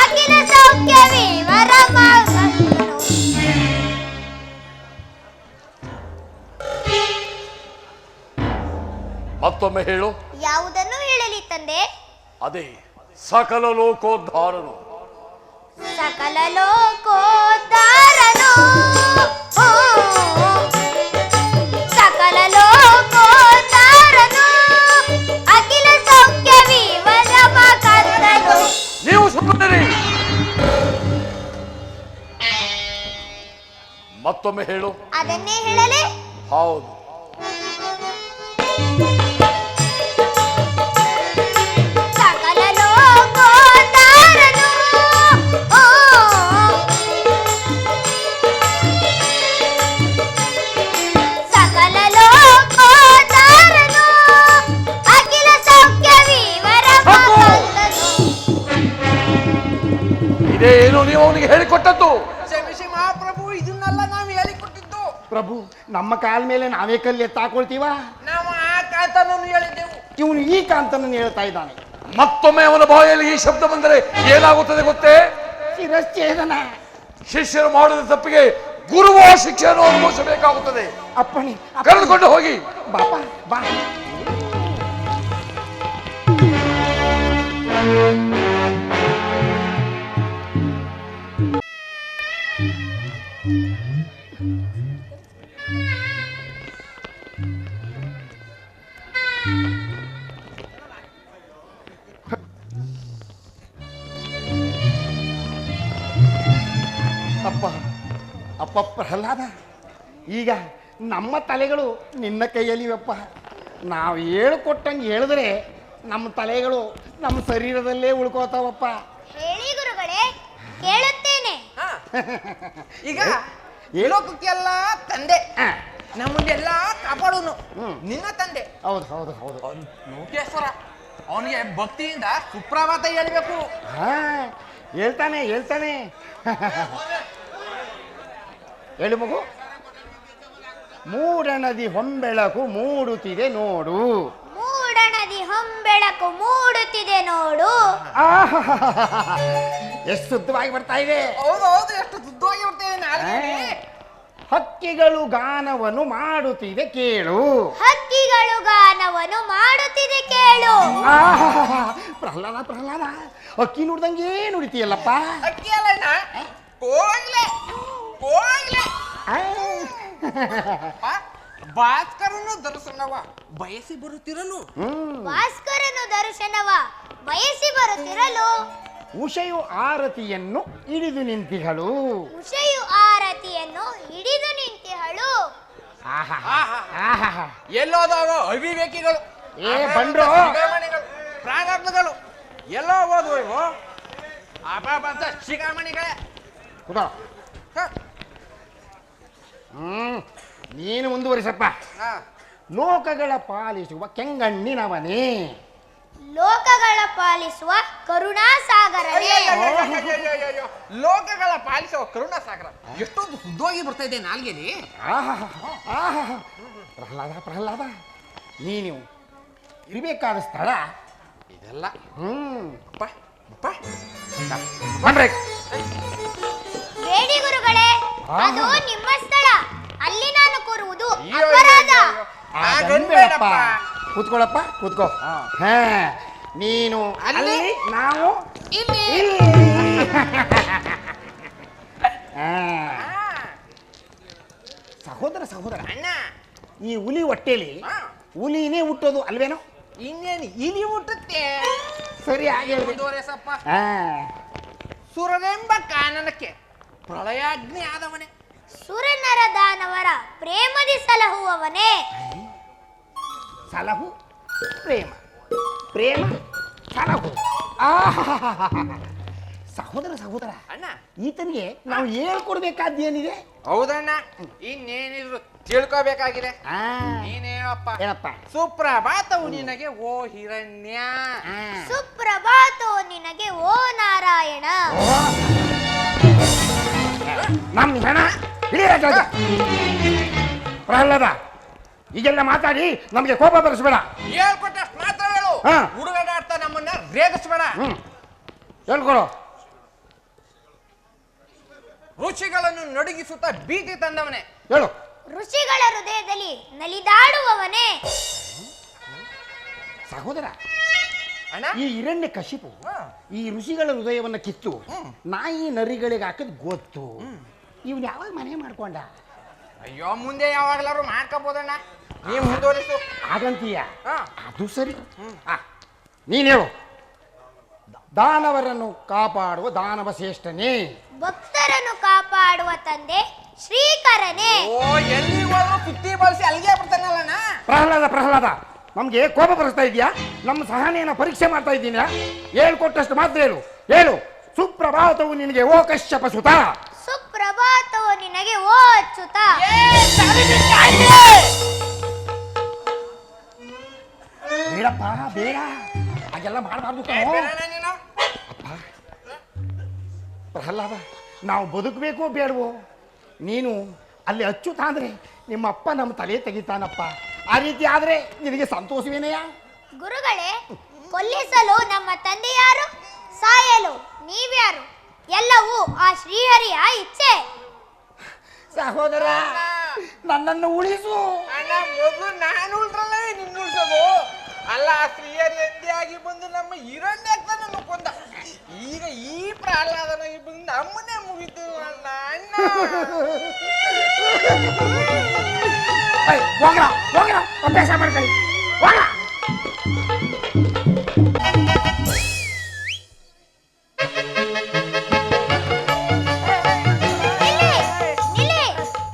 ಅಖಿಲ ಸೌಖ್ಯ ವಿವರ ಮಗನು. ಮತ್ತೊಮ್ಮೆ ಹೇಳು. ಯಾವುದನ್ನು ಹೇಳಲಿ ತಂದೆ? ಅದೇ ಸಕಲ ಲೋಕೋದ್ಧಾರನು. ಸಕಲ ಲೋಕೋದ್ಧಾರನು ಸಕಲ ಲೋಕೋದ್ಧಾರನು ಅಖಿಲ ಸೌಖ್ಯ ವಿವರ ಮಗನು. ನೀವು ಸುಮ್ಮನಿರಿ. ಮತ್ತೊಮ್ಮೆ ಹೇಳು. ಅದನ್ನೇ ಹೇಳಲೇ? ಹೌದು. ಸಕಲ ಲೋಕೋದ್ಧಾರನು ಸಕಲ ಲೋಕೋದ್ಧಾರನು ಅಖಿಲ ಸೌಖ್ಯ ವಿವರ ಮಗನು. ಇದೇನು ನೀವು ಅವನಿಗೆ ಹೇಳಿಕೊಟ್ಟದ್ದು? ಕ್ಷಮಿಸಿ ಮಹಾಪ್ರಭು, ಇದನ್ನೆಲ್ಲ ನಾವು ಹೇಳಿಕೊಟ್ಟಿದ್ದು. ಪ್ರಭು, ನಮ್ಮ ಕಾಲ ಮೇಲೆ ನಾವೇ ಕಲ್ಲು ಎತ್ತಾಕೊಳ್ತೀವ? ನಾವು ಆ ಕಾಂತನನ್ನು ಹೇಳಿದ್ದೆವು. ಇವನು ಈ ಕಾಂತನನ್ನು ಹೇಳ್ತಾ ಇದ್ದಾನೆ. ಮತ್ತೊಮ್ಮೆ ಅವನ ಬಾಯಲ್ಲಿ ಈ ಶಬ್ದ ಬಂದರೆ ಏನಾಗುತ್ತದೆ ಗೊತ್ತೇ? ಶಿರಶ್ಛೇದನ. ಶಿಷ್ಯರು ಮಾಡಿದ ತಪ್ಪಿಗೆ ಗುರುವು ಆ ಶಿಕ್ಷೆಯನ್ನು ಅನುಭವಿಸಬೇಕಾಗುತ್ತದೆ. ಅಪ್ಪಣೆ. ಕರೆದುಕೊಂಡು ಹೋಗಿ. ಬಾಪ ಬಾ. ಅಪ್ಪ ಅಪ್ಪ ಪ್ರಹ್ಲಾದ, ಈಗ ನಮ್ಮ ತಲೆಗಳು ನಿನ್ನ ಕೈಯಲ್ಲಿವಪ್ಪ. ನಾವು ಹೇಳಿಕೊಟ್ಟಂಗೆ ಹೇಳಿದ್ರೆ ನಮ್ಮ ತಲೆಗಳು ನಮ್ಮ ಶರೀರದಲ್ಲೇ ಉಳ್ಕೋತಾವಪ್ಪ. ಹೇಳಿ ಗುರುಗಳೇ, ಕೇಳುತ್ತೇನೆ. ಹಾ. ಈಗ ಲೋಕಕ್ಕೆಲ್ಲ ತಂದೆ, ನಮ್ಮನ್ನೆಲ್ಲ ಕಾಪಾಡುನು ನಿನ್ನ ತಂದೆ. ಹೌದು ಹೌದು ಹೌದು. ಲೋಕೇಶ್ವರ, ಅವನಿಗೆ ಭಕ್ತಿಯಿಂದ ಸುಪ್ರಭಾತ ಹೇಳ್ಬೇಕು. ಹಾ, ಹೇಳ್ತಾನೆ ಹೇಳ್ತಾನೆ. ಹೇಳು ಮಗು. ಮೂಡಣದಿ ಹೊಂಬೆಳಕು ಮೂಡುತ್ತಿದೆ ನೋಡು. ಮೂಡಣದಿ ಹೊಂಬೆಳಕು ಮೂಡುತ್ತಿದೆ ನೋಡು. ಎಷ್ಟು ಶುದ್ಧವಾಗಿ ಬರ್ತಾ ಇದೆ. ಹೌದು ಹೌದು, ಎಷ್ಟು ಶುದ್ಧವಾಗಿ ಬರ್ತೇವೆ ನಾಲ್ಗೆ. ಹಕ್ಕಿಗಳು ಗಾನವನ್ನು ಮಾಡುತ್ತಿದೆ ಕೇಳು. ಹಕ್ಕಿಗಳು ಗಾನವನ್ನು ಮಾಡುತ್ತಿದೆ ಕೇಳು. ಪ್ರಹ್ಲಾದ ಪ್ರಹ್ಲಾದ, ಹಕ್ಕಿ ನುಡ್ದಂಗೆ ನುಡಿತೀಯಲ್ಲಪ್ಪ. ಅಕ್ಕಿ ಅಲ್ಲ, ಕೋಗ್ಲೆ ಕೋಗ್ಲೆ. ಭಾಸ್ಕರನು ದರ್ಶನವ ಬಯಸಿ ಬರುತ್ತಿರಲು. ಭಾಸ್ಕರನು ದರ್ಶನವ ಬಯಸಿ ಬರುತ್ತಿರಲು. ಉಷೆಯು ಆರತಿಯನ್ನು ಹಿಡಿದು ನಿಂತಿಗಳು. ಉಷೆಯು ಆರತಿಯನ್ನು ಹಿಡಿದು ನಿಂತಿಹಳು. ಎಲ್ಲೋದವ ಅವಿವೇಕಿಗಳು, ಏ ಬಂಡ್ರು, ಪ್ರಾಣಾತ್ಮಗಳು ಎಲ್ಲೋ ಹೋದ್ವು ಇವು ಅಪಾಪಂತ ಶಿಖಾಮಣಿಗಳೇ. ಕೂತ. ನೀನು ಮುಂದುವರಿಸಪ್ಪ. ಲೋಕಗಳ ಪಾಲಿಸುವ ಕೆಂಗಣ್ಣಿನವನೇ, ಲೋಕಗಳ ಪಾಲಿಸುವ ಕರುಣಾಸಾಗರನೇ. ಲೋಕಗಳ ಪಾಲಿಸುವ ಕರುಣಾಸಾಗರ. ಎಷ್ಟೊಂದು ಸುದ್ದೋಗಿ ಬರ್ತಾ ಇದೆ ನಾಲ್ಗೆಲಿ. ಪ್ರಹ್ಲಾದ ನೀನು ಇರಬೇಕಾದ ಸ್ಥಳ ಇದೆಲ್ಲ ಬನ್ರಿ. ಬೇಡಿ ಗುರುಗಳೇ, ಅದು ನಿಮ್ಮ ಸ್ಥಳ. ಅಲ್ಲಿ ನಾನು ಕೂರುವುದು ಅಪರಾಧ. ಬೇಡಪ್ಪ, ಕೂತ್ಕೊಳ್ಳಪ್ಪ, ಕೂತ್ಕೋ. ಹಾ, ನೀನು ಅಲ್ಲಿ, ನಾವು ಇಲ್ಲಿ. ಸಹೋದರ ಅಣ್ಣ, ಈ ಹುಲಿ ಹೊಟ್ಟೆಲಿ ಹುಲಿನೇ ಹುಟ್ಟೋದು ಅಲ್ವೇನೋ? ಇನ್ನೇನು ಇಲಿ ಹುಟ್ಟುತ್ತೆ. ಸರಿ ಹಾಗೆ ಮುಂದುವರೆಸಪ್ಪ. ಸುರನೆಂಬ ಕಾನನಕ್ಕೆ ಪ್ರಳಯಾಗ್ನಿ ಆದವನೇ. ಸುರನರ ದಾನವರ ಪ್ರೇಮದಿ ಸಲಹುವವನೇ. ಸಲಹು ಪ್ರೇಮ ಸಲಹು. ಸಹೋದರ ಅಣ್ಣ, ಈತನಿಗೆ ನಾವು ಹೇಳ್ಕೊಡ್ಬೇಕಾದ್ದೇನಿದೆ? ಹೌದಣ್ಣ, ಇನ್ನೇನಿದ್ರು ತಿಳ್ಕೋಬೇಕಾಗಿದೆ. ನೀನೇನಪ್ಪ? ಏನಪ್ಪ? ಸುಪ್ರಭಾತವು ನಿನಗೆ ಓ ಹಿರಣ್ಯ. ಸುಪ್ರಭಾತೋ ನಿನಗೆ ಓ ನಾರಾಯಣ. ನಮ್ಮ ಜನ ಪ್ರಹ್ಲಾದ, ಈಗೆಲ್ಲ ಮಾತಾಡಿ ನಮಗೆ ಕೋಪ ಬರಿಸ್ಬೇಡ. ಹೇಳ್ಕೊಟ್ಟಷ್ಟು ಮಾತ್ರ ಹೇಳು. ಹಾ. ಹುಡುಗಾಡ್ತಾ ನಮ್ಮನ್ನ ರೇಗಿಸ್ಬೇಡ. ಹೇಳ್ಕೊಡು. ಋಷಿಗಳನ್ನು ನಡುಗಿಸುತ್ತಾ ಭೀತಿ ತಂದವನೇ. ಹೇಳು. ಋಷಿಗಳ ಹೃದಯದಲ್ಲಿ ನಲಿದಾಡುವವನೇ. ಸಹೋದರ, ಅಣ್ಣ, ಈ ಹಿರಣ್ಯ ಕಶಿಪು ಈ ಋಷಿಗಳ ಹೃದಯವನ್ನು ಕಿತ್ತು ನಾಯಿ ನರಿಗಳಿಗೆ ಹಾಕಿದ್ ಗೊತ್ತು. ಇವನ್ ಯಾವಾಗ ಮನೆ ಮಾಡ್ಕೊಂಡ? ಅಯ್ಯೋ, ಮುಂದೆ ಯಾವಾಗ್ಲಾರು ಮಾಡ್ಕೋಬೋದಣ್ಣ. ನೀ ಮುಂದುವರಿಸು. ಹಾಗಂತೀಯ? ಹಾ. ಅದು ಸರಿ. ನೀನ್ ಹೇಳು. ದಾನವರನ್ನು ಕಾಪಾಡುವ ದಾನವ ಶ್ರೇಷ್ಠನೇ. ಭಕ್ತರನ್ನು ಕಾಪಾಡುವ ತಂದೆ ಶ್ರೀಕರನೇ. ಓ, ಎಲ್ಲಿ ಹೋದ್ರು ಸುತ್ತಿ ಬಳಸಿ ಅಲ್ಲಿಗೆ ಬಿಡ್ತಾನಲ್ಲಣ್ಣ. ಪ್ರಹ್ಲಾದ, ನಮ್ಗೆ ಕೋಪ ಬರಿಸ್ತಾ ಇದೆಯಾ? ನಮ್ಮ ಸಹನೆಯನ್ನು ಪರೀಕ್ಷೆ ಮಾಡ್ತಾ ಇದ್ದೀನ? ಹೇಳ್ಕೊಟ್ಟಷ್ಟು ಮಾತ್ರ ಹೇಳು. ಸುಪ್ರಭಾತವು ನಿನಗೆ ಓ ಕಶ್ಯಪ ಸುತ. ಸುಪ್ರಭಾತವು ನಿನಗೆ ಓ ಅಚ್ಯುತ. ಬೇಡಪ್ಪ, ಬೇಡ, ಹಾಗೆಲ್ಲ ಮಾಡಬಾರ್ದು. ಪ್ರಹ್ಲಾದ, ನಾವು ಬದುಕಬೇಕೋ ಬೇಡವೋ? ನೀನು ಅಲ್ಲಿ ಅಚ್ಚುತ ಅಂದ್ರೆ ನಿಮ್ಮಪ್ಪ ನಮ್ಮ ತಲೆ ತೆಗಿತಾನಪ್ಪ. ಆ ರೀತಿ ಆದ್ರೆ ನಿನಗೆ ಸಂತೋಷವೇನೆಯಾ? ಗುರುಗಳೇ, ಕೊಲ್ಲಿಸಲು ನಮ್ಮ ತಂದೆ ಯಾರು? ಸಾಯಲು ನೀವ್ಯಾರು? ಎಲ್ಲವೂ ಆ ಶ್ರೀಹರಿಯ ಇಚ್ಛೆ. ಸಹೋದರ, ನನ್ನನ್ನು ಉಳಿಸು. ಅಣ್ಣ, ಮೊದಲು ನಾನು ಉಳ್ರಲ್ಲ ನಿನ್ನ ಉಳ್ಸೋದು ಅಲ್ಲ. ಆ ಸ್ತ್ರೀಯರು ಎಂದೇ ಆಗಿ ಬಂದು ನಮ್ಮ ಹಿರಣ್ಯಕ್ಕನನ್ನು ಕೊಂದ. ಈಗ ಈ ಪ್ರಹ್ಲಾದನಾಗಿ ಬಂದು ನಮ್ಮನ್ನೇ ಮುಗಿತು ಅಣ್ಣ. ಹೋಗ್ರ, ಅಭ್ಯಾಸ ಮಾಡ್ಕೊಳ್ಳಿ. ಹೋಗ್ರ.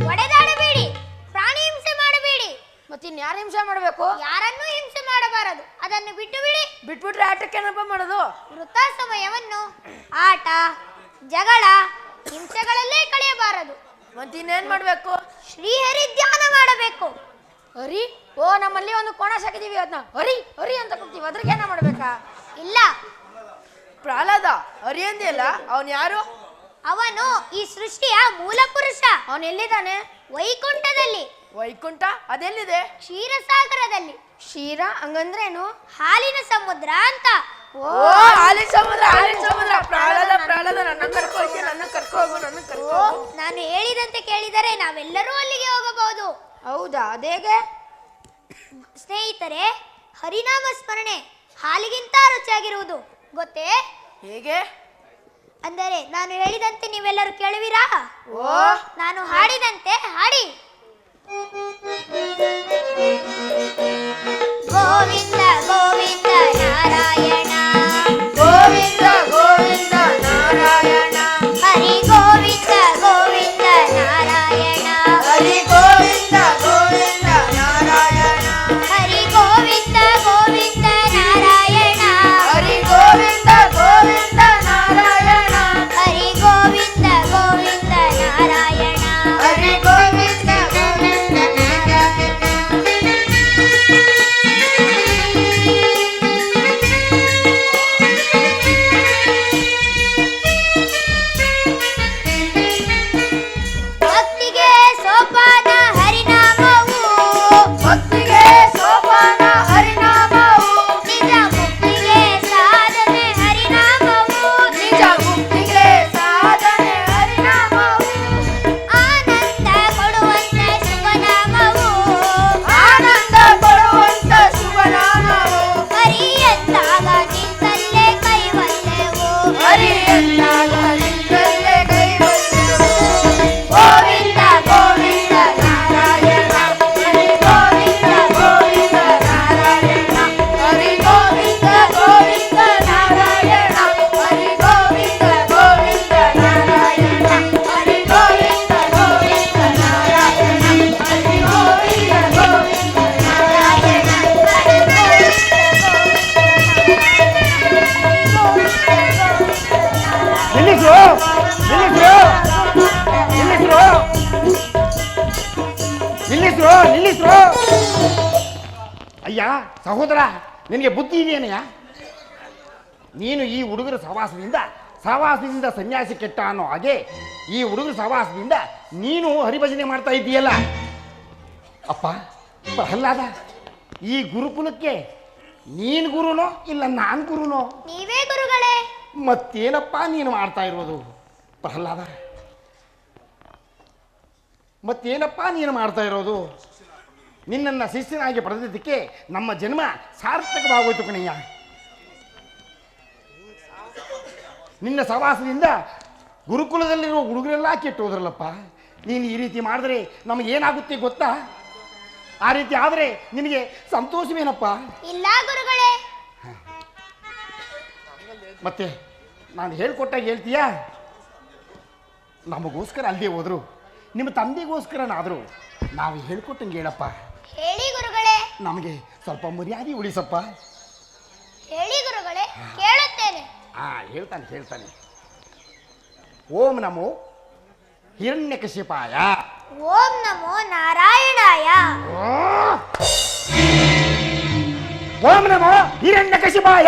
ಒಡೆದಾಡಬೇಡಿ, ಪ್ರಾಣಿ ಹಿಂಸೆ ಮಾಡಬೇಡಿ. ಮತ್ತಿನ್ಯಾರು ಹಿಂಸೆ ಮಾಡಬೇಕು? ಯಾರನ್ನೂ ಹಿಂಸೆ ಮಾಡಬಾರದು. ಅದನ್ನು ಬಿಟ್ಟು ಬಿಡಿ. ಬಿಟ್ಬಿಟ್ರೆ ಆಟಕ್ಕೇನಪ್ಪ ಮಾಡೋದು? ವೃಥಾ ಸಮಯವನ್ನು ಆಟ, ಜಗಳ, ಹಿಂಸೆಗಳಲ್ಲೇ ಕಳೆಯಬಾರದು. ಮತ್ತಿನ್ನೇನ್ ಮಾಡ್ಬೇಕು? ಶ್ರೀಹರಿ ಧ್ಯಾನ ಮಾಡಬೇಕು. ಹರಿ? ಓ, ನಮ್ಮಲ್ಲಿ ಒಂದು ಕೋಣ ಸಾಕಿದೀವಿ, ಅದನ್ನ ಹರಿ ಅಂತ ಕೂಗ್ತೀವಿ. ಅದ್ರಿಗೆ ಏನ ಮಾಡ್ಬೇಕಾ? ಇಲ್ಲ. ಪ್ರಹ್ಲಾದ, ಹರಿ ಅಂದಿಲ್ಲ, ಅವನ್ ಯಾರು? ಅವನು ಈ ಸೃಷ್ಟಿಯ ಮೂಲ ಪುರುಷ. ಅವನ್ ಎಲ್ಲಿದ್ದಾನೆ? ವೈಕುಂಠದಲ್ಲಿ. ವೈಕುಂಠ ಅದೆಲ್ಲಿದೆ? ಕ್ಷೀರಸಾಗರದಲ್ಲಿ. ಕ್ಷೀರ ಹಂಗಂದ್ರೇನು? ಹಾಲಿನ ಸಮುದ್ರ ಅಂತ. ಓ, ಹಾಲಿನ ಸಮುದ್ರ. ಪ್ರಹ್ಲಾದ, ನನ್ನ ಕರ್ಕೋಗು. ನಾನು ಹೇಳಿದಂತೆ ಕೇಳಿದರೆ ನಾವೆಲ್ಲರೂ ಅಲ್ಲಿಗೆ ಹೋಗಬಹುದು. ಹೌದಾ? ಅದೇಗೆ? ಸ್ನೇಹಿತರೆ, ಹರಿನಾಮ ಸ್ಮರಣೆ ಹಾಲಿಗಿಂತ ರುಚಿಯಾಗಿರುವುದು ಗೊತ್ತೇ? ಹೇಗೆ? ಅಂದರೆ ನಾನು ಹೇಳಿದಂತೆ ನೀವೆಲ್ಲರೂ ಕೇಳುವಿರಾ? ಓ, ನಾನು ಹಾಡಿದಂತೆ ಹಾಡಿ. ಗೋವಿಂದ ಗೋವಿಂದ ನಾರಾಯಣ, ಗೋವಿಂದ ಗೋವಿಂದ ನಾರಾಯಣ, ಹರಿ ಗೋವಿಂದ ಗೋವಿಂದ ನಾರಾಯಣ, ಹರಿ ಗೋವಿಂದ ಗೋವಿಂದ ನಾರಾಯಣ, ಹರಿ ಗೋವಿಂದ ಗೋವಿಂದ ನಾರಾಯಣ, ಹರಿ ಗೋವಿಂದ ಗೋವಿಂದ ನಾರಾಯಣ, ಹರಿ ಗೋವಿಂದ ಗೋವಿಂದ ನಾರಾಯಣ, ಹರಿ ಗೋವಿಂದ ಗೋವಿಂದ ನಾರಾಯಣ. ನಿಲ್ಲಿಸ್ರು. ಅಯ್ಯ ಸಹೋದರ, ನಿನಗೆ ಬುದ್ಧಿ ಇದೆಯೇನಯ್ಯ? ನೀನು ಈ ಹುಡುಗರ ಸಹವಾಸದಿಂದ ಸನ್ಯಾಸಿ ಕೆಟ್ಟ ಅನ್ನೋ ಹಾಗೆ ಈ ಹುಡುಗರ ಸಹವಾಸದಿಂದ ನೀನು ಹರಿಭಜನೆ ಮಾಡ್ತಾ ಇದ್ದೀಯಲ್ಲ. ಅಪ್ಪ ಪ್ರಹ್ಲಾದ, ಈ ಗುರುಕುಲಕ್ಕೆ ನೀನು ಗುರುನೋ ಇಲ್ಲ ನಾನು ಗುರುನೋ? ನೀವೇ ಗುರುಗಳೇ. ಮತ್ತೇನಪ್ಪ ನೀನು ಮಾಡ್ತಾ ಇರೋದು ಪ್ರಹ್ಲಾದ? ಮತ್ತೇನಪ್ಪ ನೀನು ಮಾಡ್ತಾ ಇರೋದು? ನಿನ್ನನ್ನು ಶಿಷ್ಯನಾಗಿ ಪಡೆದಿದ್ದಕ್ಕೆ ನಮ್ಮ ಜನ್ಮ ಸಾರ್ಥಕವಾಗೋಯ್ತು ಕಣಯ್ಯ. ನಿನ್ನ ಸಹವಾಸದಿಂದ ಗುರುಕುಲದಲ್ಲಿರುವ ಹುಡುಗರೆಲ್ಲ ಕೆಟ್ಟು ಹೋದ್ರಲ್ಲಪ್ಪ. ನೀನು ಈ ರೀತಿ ಮಾಡಿದ್ರೆ ನಮಗೇನಾಗುತ್ತೆ ಗೊತ್ತಾ? ಆ ರೀತಿ ಆದರೆ ನಿನಗೆ ಸಂತೋಷವೇನಪ್ಪ? ಇಲ್ಲ ಗುರುಗಳೇ. ಮತ್ತೆ ನಾನು ಹೇಳ್ಕೊಟ್ಟಾಗ ಹೇಳ್ತೀಯಾ? ನಮಗೋಸ್ಕರ ಅಲ್ಲದೆ ಹೋದ್ರು, ನಿಮ್ಮ ತಂದೆಗೋಸ್ಕರನಾದರೂ ನಾವು ಹೇಳ್ಕೊಟ್ಟಂಗೆ ಹೇಳಪ್ಪ. ಹೇಳಿ ಗುರುಗಳೇ. ನಮಗೆ ಸ್ವಲ್ಪ ಮರ್ಯಾದೆ ಉಳಿಸಪ್ಪ. ಹೇಳಿ ಗುರುಗಳೇ, ಕೇಳುತ್ತೇನೆ. ಹೇಳ್ತಾನೆ. ಓಂ ನಮೋ ಹಿರಣ್ಯಕಶಿಪಾಯ. ಓಂ ನಮೋ ನಾರಾಯಣಾಯ. ಓಂ ನಮೋ ಹಿರಣ್ಯಕಶಿಪಾಯ.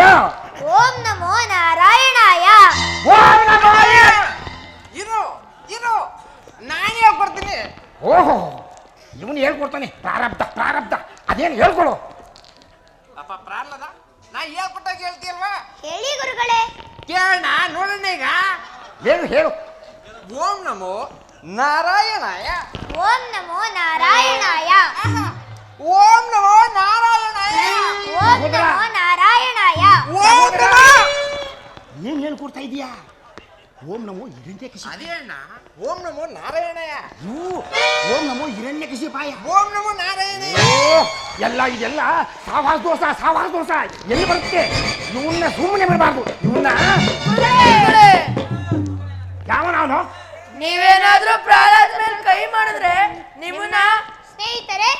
ಓಂ ನಮೋ ನಾರಾಯಣಾಯ. ಓಂ ನಮೋ ಇರು ನಾನು ಹೇಳ್ಕೊಡ್ತೀನಿ. ಓಹೋ, ಇವನು ಹೇಳ್ಕೊಡ್ತಾನೆ. ಪ್ರಾರಬ್ಧ ಅದೇನು ಹೇಳ್ಕೊಡು. ಅಪ್ಪ ಪ್ರಾರ್ಲದ ನಾ ಹೇಳ್ಕೊಟ್ಟಾಗ ಹೇಳ್ತೀಯಲ್ವಾ? ಹೇಳಿ ಗುರುಗಳೇ. ಕೇಳೋಣ ನೋಡೋಣ ಈಗ. ಹೇಳು. ಓಂ ನಮೋ ನಾರಾಯಣಾಯ. ಓಂ ನಮೋ ನಾರಾಯಣಾಯ. ಓಂ ನಮೋ ನಾರಾಯಣಾಯ. ಓಂ ನಮೋ ನಾರಾಯಣಾಯ. ಓಂ ನಮೋ ಏನ್ ಹೇಳ್ಕೊಡ್ತಾ ಇದೀಯಾ? ಓಂ ನಮೋ ಹಿರಣ್ಯಕಶಿಪಾಯ. ಅದೇ ಅಣ್ಣ, ಓಂ ನಮೋ ನಾರಾಯಣಾಯ. ಓಂ ನಮೋ ಹಿರಣ್ಯಕಶಿಪಾಯ. ಓಂ ನಮೋ ನಾರಾಯಣಾಯ. ಇದೆಲ್ಲ ಸಾವಾಸ ದೋಷ ಎಲ್ಲಿ ಬರುತ್ತೆ? ಇವನ್ನ ಸುಮ್ಮನೆ ಬಿಡಬಾರ್ದು. ಇವನ್ನ ಯಾವನವನು? ನೀವೇನಾದ್ರೂ ಪ್ರಹ್ಲಾದ್ ಮೇಲೆ ಕೈ ಮಾಡಿದ್ರೆ ನಿಮ್ಮನ್ನ... ಸ್ನೇಹಿತರೆ,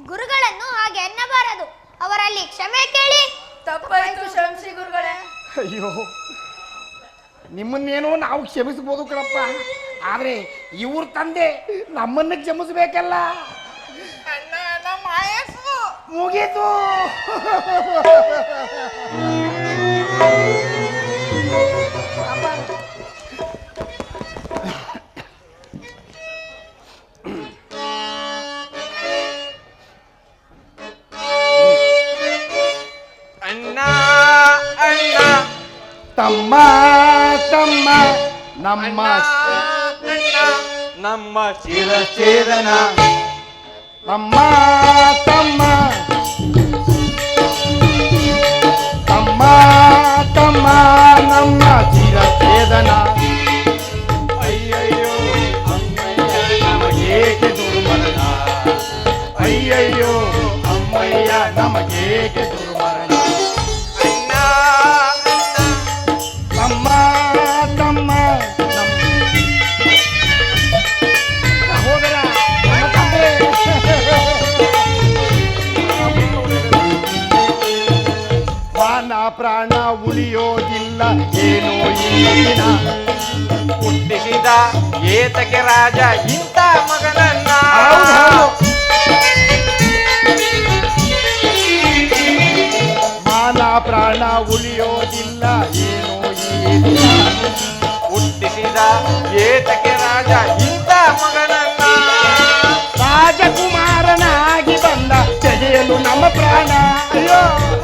ಗುರುಗಳನ್ನು ಹಾಗೆ ಅನ್ನಬಾರದು. ಅವರಲ್ಲಿ ಕ್ಷಮೆ ಕೇಳಿ. ತಪ್ಪಾಯ್ತು, ಕ್ಷಮಿಸಿ ಗುರುಗಳೇ. ಅಯ್ಯೋ, ನಿಮ್ಮನ್ನೇನೋ ನಾವು ಕ್ಷಮಿಸ್ಬೋದು ಕಣಪ್ಪ, ಆದ್ರೆ ಇವ್ರ ತಂದೆ ನಮ್ಮನ್ನ ಕ್ಷಮಿಸ್ಬೇಕಲ್ಲ. ಅಣ್ಣ ನಮ್ಮ ಆಯಸ್ಸು ಮುಗೀತು. ಅಣ್ಣ ತಮ್ಮ ನಮ್ಮ ನಮ್ಮ ಶಿರಛೇದನ. ತಮ್ಮ ನಮ್ಮ ಶಿರಛೇದನ. ಅಯ್ಯಯ್ಯೋ ಅಮ್ಮಯ್ಯ ನಮಗೇಕೆ ದುರ್ಮರಣ. ಅಯ್ಯಯ್ಯೋ ಅಮ್ಮಯ್ಯ ನಮಗೇಕೆ ದುರ್ಮರಣ. ತಮ್ಮ ನಮ್ಮ ಸಹೋದರ, ನಮ್ಮ ತಂದೆ. ಮಾನ ಪ್ರಾಣ ಉಳಿಯೋದಿಲ್ಲ ಏನೋ ಈ ದಿನ. ಹುಟ್ಟಿಸಿದ ಏತಕ್ಕೆ ರಾಜ ಇಂಥ ಮಗನನ್ನ. ಮಾನ ಪ್ರಾಣ ಉಳಿಯೋದಿಲ್ಲ ಏನೋ ಈ ದಿನ. ಹುಟ್ಟಿಸಿದ ಏತಕ್ಕೆ ರಾಜ ಇಂಥ ಮಗನನ್ನ. ರಾಜಕುಮಾರನಾಗಿ ಬಂದ ತೆಗೆಯಲು ನಮ್ಮ ಪ್ರಾಣ. ಅಯ್ಯೋ,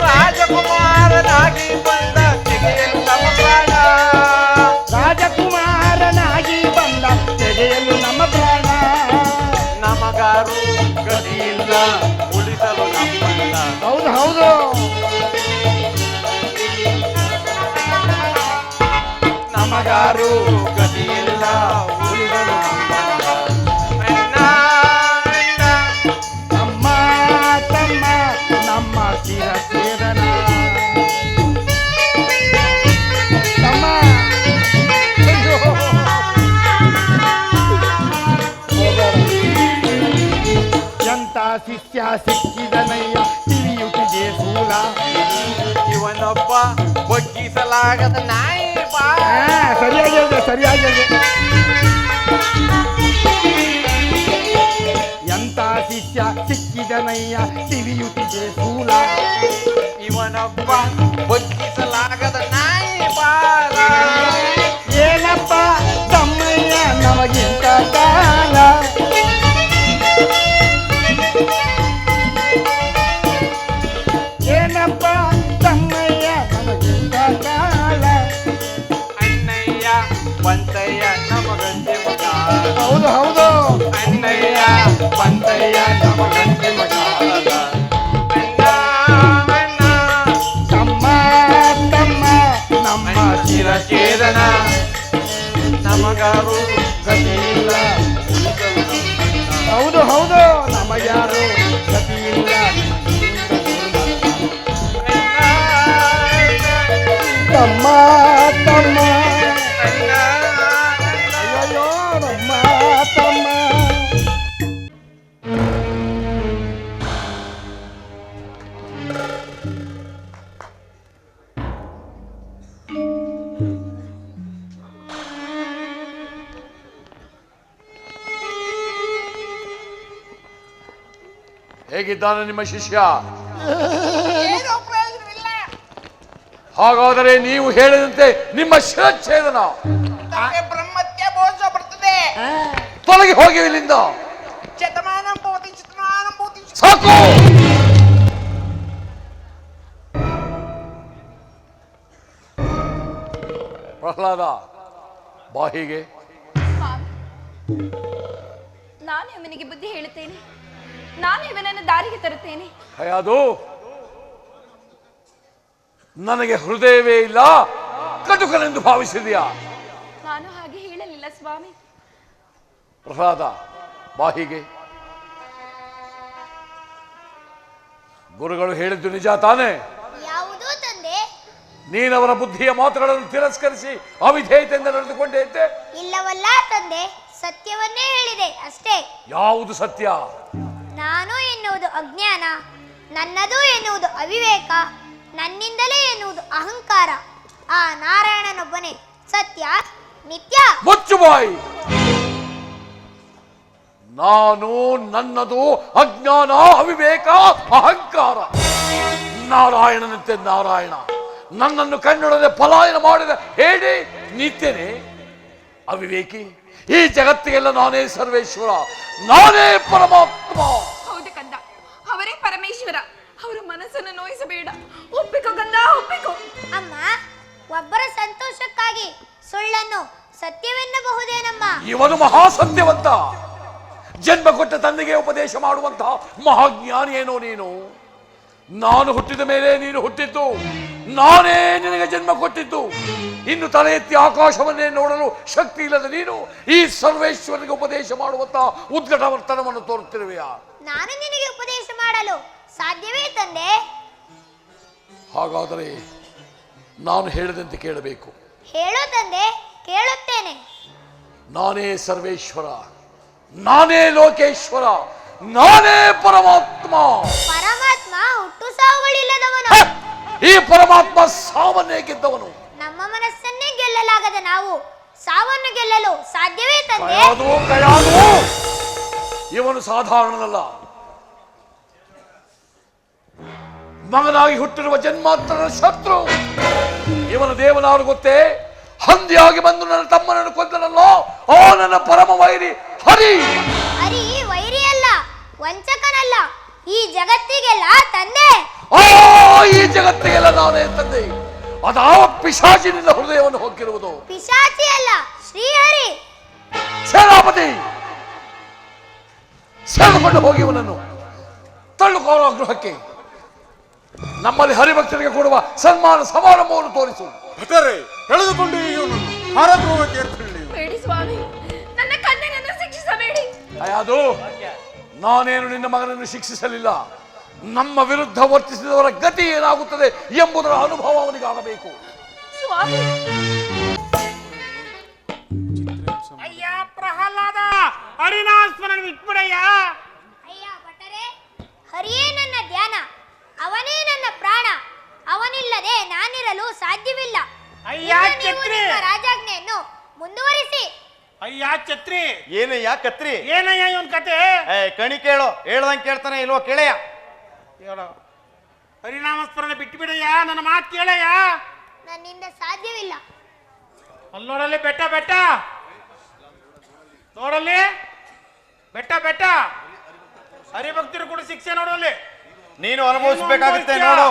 ರಾಜಕುಮಾರನಾಗಿ ಬಂದ ತೆಗೆಯಲು ನಮ್ಮ ಪ್ರಾಣ. ರಾಜಕುಮಾರನಾಗಿ ಬಂದ ತೆಗೆಯಲು ನಮ್ಮ ಪ್ರಾಣ. ನಮಗಾರು ಗತಿಯಿಲ್ಲ ಉಳಿಸಲು ನಮ್ಮನ್ನ. ಹೌದು ನಮಗಾರು ಗತಿಯಿಲ್ಲ ಉಳಿಸಲು ನಮ್ಮನ್ನ. ನಮ್ಮ ನಮ್ಮ ಶಿರಛೇದನ. ತಮ್ಮ ಅಯ್ಯೋ. ಎಂತ ಶಿಷ್ಯ ಸಿಕ್ಕಿದನಯ್ಯ ತಿಳಿಯುತ್ತಿದೆ ಸೂಲ. ಇವನೊಬ್ಬ ಬಗ್ಗಿಸಲಾಗದ ನಾಯಿ ಬಾ. ಸರಿಯಾಗಿ ಎಂತ ಶಿಷ್ಯ ಸಿಕ್ಕಿದನಯ್ಯ ತಿವಿಯುತ್ತಿದೆ ಸೂಲ. ಇವನೊಬ್ಬ ಬಗ್ಗಿಸಲಾಗದ ನಾಯಿ ಬಾಲ. ಏನಪ್ಪ ತಮ್ಮಯ್ಯ ನಮಗಿಂತ ಕಾಲ. ಏನಪ್ಪ ತಮ್ಮಯ್ಯ ನಮಗಿಂತ ಕಾಲ. ಅಣ್ಣಯ್ಯ ಪಂತಯ್ಯ ನಮಗಂತಿಮ ಕಾಲ. ಹೌದು ಹೌದು ಅಣ್ಣಯ್ಯ ಪಂತಯ್ಯ ನಮಗಂತಿಮ ಕಾಲ. ಅಣ್ಣ ತಮ್ಮ ತಮ್ಮ ನಮ್ಮ ಚಿರಚೇತನ ನಮಗಾರು ಗತಿಯಿಲ್ಲ. ಹೌದು ಹೌದು ನಮಗ್ಯಾರು ಗತಿಯಿಲ್ಲ. ತಮ್ಮ ತಮ್ಮ ಅಯ್ಯೋ ನಮ್ಮ ತಮ್ಮ. ಹೇಗಿದ್ದಾನೆ ನಿಮ್ಮ ಶಿಷ್ಯ? ಏನೋ ಪ್ರಯೋಜನವಿಲ್ಲ. ಹಾಗಾದರೆ ನೀವು ಹೇಳಿದಂತೆ ನಿಮ್ಮ ಶಿರಚ್ಛೇದನ. ತಮಗೆ ಬ್ರಹ್ಮತ್ಯ ಬೋಧ ಬರ್ತದೆ. ತೊಲಗಿ ಹೋಗಿ ಇಲ್ಲಿಂದ. ಶತಮಾನಂ ಭವತಿ ಶತಮಾನಂ ಭವತಿ. ಸಾಕು. ಪ್ರಹ್ಲಾದ, ಬಾ ಹೀಗೆ. ನಾನು ಇವನಿಗೆ ಬುದ್ಧಿ ಹೇಳುತ್ತೇನೆ. ನಾನು ಇವನನ್ನು ದಾರಿಗೆ ತರುತ್ತೇನೆ. ಅದು ನನಗೆ ಹೃದಯವೇ ಇಲ್ಲ, ಕಟುಕನೆಂದು ಭಾವಿಸಿದೆಯಾ? ನಾನು ಹಾಗೆ ಹೇಳಲಿಲ್ಲ ಸ್ವಾಮಿ. ಪ್ರಹ್ಲಾದ, ಬಾ ಹೀಗೆ. ಗುರುಗಳು ಹೇಳಿದ್ದು ನಿಜ ತಾನೇ? ಯಾವುದು ತಂದೆ? ನೀನವರ ಬುದ್ಧಿಯ ಮಾತುಗಳನ್ನು ತಿರಸ್ಕರಿಸಿ ಅವಿಧೇಯತೆಯಿಂದ ನಡೆದುಕೊಂಡೇ ಇದ್ದೆ. ಇಲ್ಲವಲ್ಲ ತಂದೆ, ಸತ್ಯವನ್ನೇ ಹೇಳಿದೆ ಅಷ್ಟೇ. ಯಾವುದು ಸತ್ಯ? ನಾನು ಎನ್ನುವುದು ಅಜ್ಞಾನ, ನನ್ನದು ಎನ್ನುವುದು ಅವಿವೇಕ, ನನ್ನಿಂದಲೇ ಎನ್ನುವುದು ಅಹಂಕಾರ. ಆ ನಾರಾಯಣನೊಬ್ಬನೇ ಸತ್ಯ ನಿತ್ಯ. ಮುಚ್ಚು ಬಾಯಿ. ನಾನು, ನನ್ನದು ಅಜ್ಞಾನ, ಅವಿವೇಕ, ಅಹಂಕಾರ. ನಾರಾಯಣನಂತೆ ನಾರಾಯಣ ನನ್ನನ್ನು ಕಣ್ಣೊಡನೆ ಪಲಾಯನ ಮಾಡಿದ ಹೇಳಿ ನಿತ್ಯನೇ ಅವಿವೇಕಿ. ಈ ಜಗತ್ತಿಗೆಲ್ಲ ನಾನೇ ಸರ್ವೇಶ್ವರ, ನಾನೇ ಪರಮಾತ್ಮ. ಹೌದು ಕಂದ, ಅವರೇ ಪರಮೇಶ್ವರ. ಅವರ ಮನಸ್ಸನ್ನು ನೋಯಿಸಬೇಡ. ಒಪ್ಪಿಕೋ ಕಂದ, ಒಪ್ಪಿಕೋ. ಅಮ್ಮ, ಒಬ್ಬರ ಸಂತೋಷಕ್ಕಾಗಿ ಸುಳ್ಳನ್ನು ಸತ್ಯವೆನ್ನಬಹುದೇನಮ್ಮ? ಇವನು ಮಹಾಸತ್ಯವಂತ. ಜನ್ಮ ಕೊಟ್ಟ ತಂದೆಗೆ ಉಪದೇಶ ಮಾಡುವಂತಹ ಮಹಾಜ್ಞಾನಿ ಏನೋ ನೀನು. ನಾನು ಹುಟ್ಟಿದ ಮೇಲೆ ನೀನು ಹುಟ್ಟಿದ್ದು, ನಾನೇ ನಿನಗೆ ಜನ್ಮ ಕೊಟ್ಟಿದ್ದು. ಇನ್ನು ತಲೆ ಎತ್ತಿ ಆಕಾಶವನ್ನೇ ನೋಡಲು ಶಕ್ತಿ ಇಲ್ಲದ ನೀನು ಈ ಸರ್ವೇಶ್ವರನಿಗೆ ಉಪದೇಶ ಮಾಡುವಂತಹ ಉದ್ಘಟ ವರ್ತನವನ್ನು ತೋರುತ್ತಿರುವೆಯಾ? ನಾನು ನಿನಗೆ ಉಪದೇಶ ಮಾಡಲು ಸಾಧ್ಯವೇ ತಂದೆ? ಹಾಗಾದರೆ ನಾನು ಹೇಳಿದಂತೆ ಕೇಳಬೇಕು. ಹೇಳು ತಂದೆ, ಕೇಳುತ್ತೇನೆ. ನಾನೇ ಸರ್ವೇಶ್ವರ, ನಾನೇ ಲೋಕೇಶ್ವರ, ನಾನೇ ಪರಮಾತ್ಮ. ಪರಮಾತ್ಮ ಹುಟ್ಟು ಸಾವುಗಳಿಲ್ಲದವನು. ಈ ಪರಮಾತ್ಮ ಸಾವನ್ನೇ ಗೆದ್ದವನು. ನಮ್ಮ ಮನಸ್ಸನ್ನೇ ಗೆಲ್ಲಲಾಗದ ನಾವು ಸಾವನ್ನು ಗೆಲ್ಲಲು ಸಾಧ್ಯವೇ ತಂದೆ? ಕಯಾದು ಇವನು ಸಾಧಾರಣನಲ್ಲ. ಮಗನಾಗಿ ಹುಟ್ಟಿರುವ ಜನ್ಮಾಂತರದ ಶತ್ರು. ಇವನ ದೇವನಾರು ಗೊತ್ತೇ? ಹಂದಿಯಾಗಿ ಬಂದು ನನ್ನ ತಮ್ಮನನ್ನು ಕೊಂದನಲ್ಲ, ಆ ನನ್ನ ಪರಮ ವೈರಿ ಹರಿ. ಹರಿ ವೈರಿ ಅಲ್ಲ, ವಂಚಕನಲ್ಲ, ಈ ಜಗತ್ತಿಗೆಲ್ಲ ತಂದೆ. ಈ ಜಗತ್ತಿಗೆಲ್ಲ ನಾನೇ ತಂದೆ. ಅದಾವ ಪಿಶಾಚಿನಿಂದ ಹೃದಯವನ್ನು ಹೊಕ್ಕಿರುವುದು? ಪಿಶಾಚಿ ಅಲ್ಲ, ಶ್ರೀಹರಿ. ಸೇನಾಪತಿ, ಸೇರಿಕೊಂಡು ಹೋಗಿ ಇವನನ್ನು ತಳ್ಳುಕೋರ ಗೃಹಕ್ಕೆ. ನಮ್ಮಲ್ಲಿ ಹರಿಭಕ್ತರಿಗೆ ಕೊಡುವ ಸನ್ಮಾನ ಸಮಾರಂಭವನ್ನು ತೋರಿಸು. ಎಳೆದುಕೊಂಡು ಹಾರಗೃಹಕ್ಕೆ ಏರ್ಕೊಳ್ಳಿ. ಬೇಡಿ ಸ್ವಾಮಿ, ನನ್ನ ಕಣ್ಣನನ್ನು ಶಿಕ್ಷಿಸಬೇಡಿ. ಅದು ನಾನೇನು ನಿನ್ನ ಮಗನನ್ನು ಶಿಕ್ಷಿಸಲಿಲ್ಲ. ನಮ್ಮ ವಿರುದ್ಧ ವರ್ತಿಸಿದವರ ಗತಿ ಏನಾಗುತ್ತದೆ ಎಂಬುದರ ಅನುಭವ ಅವನಿಗಾಗಬೇಕು. ಸ್ವಾಮಿ, ಅಯ್ಯ ಪ್ರಹ್ಲಾದ, ಹರಿನಾಸ್ಮರಣ ಬಿಟ್ಬಿಡಯ್ಯ. ಅಯ್ಯ ಭಟರೇ, ಹರಿಯೇ ನನ್ನ ಧ್ಯಾನ, ಅವನೇ ನನ್ನ ಪ್ರಾಣ. ಅವನಿಲ್ಲದೆ ನಾನಿರಲು ಸಾಧ್ಯವಿಲ್ಲ. ಅಯ್ಯ ಇನ್ನು ನೀವು ಛತ್ರಿ. ನಿಮ್ಮ ರಾಜಾಜ್ಞೆಯನ್ನು ಮುಂದುವರಿಸಿ. ಅಯ್ಯ ಛತ್ರಿ, ಏನಯ್ಯ ಕತ್ರಿ? ಏನಯ್ಯ ಇವನ್ ಕತೆ? ಕಣಿ ಕೇಳು, ಹೇಳ್ದಂಗೆ ಕೇಳ್ತಾನೆ ಇಲ್ವೋ ಕೇಳಯ್ಯ. ಹೇಳೋ. ಹರಿನಾಮಸ್ಮರಣೆ ಬಿಟ್ಟು ಬಿಡಯ್ಯ, ನನ್ನ ಮಾತು ಕೇಳಯ್ಯ. ನನ್ನಿಂದ ಸಾಧ್ಯವಿಲ್ಲ. ಅಲ್ಲಿ ನೋಡಲ್ಲಿ ಬೆಟ್ಟ ಬೆಟ್ಟ, ನೋಡಲ್ಲಿ ಬೆಟ್ಟ ಬೆಟ್ಟ, ಹರಿಭಕ್ತರು ಕೂಡ ಶಿಕ್ಷೆ ನೋಡಲ್ಲಿ. ನೀನು ಅನುಭವಿಸ್ಬೇಕಾಗುತ್ತೆ ನೋಡು.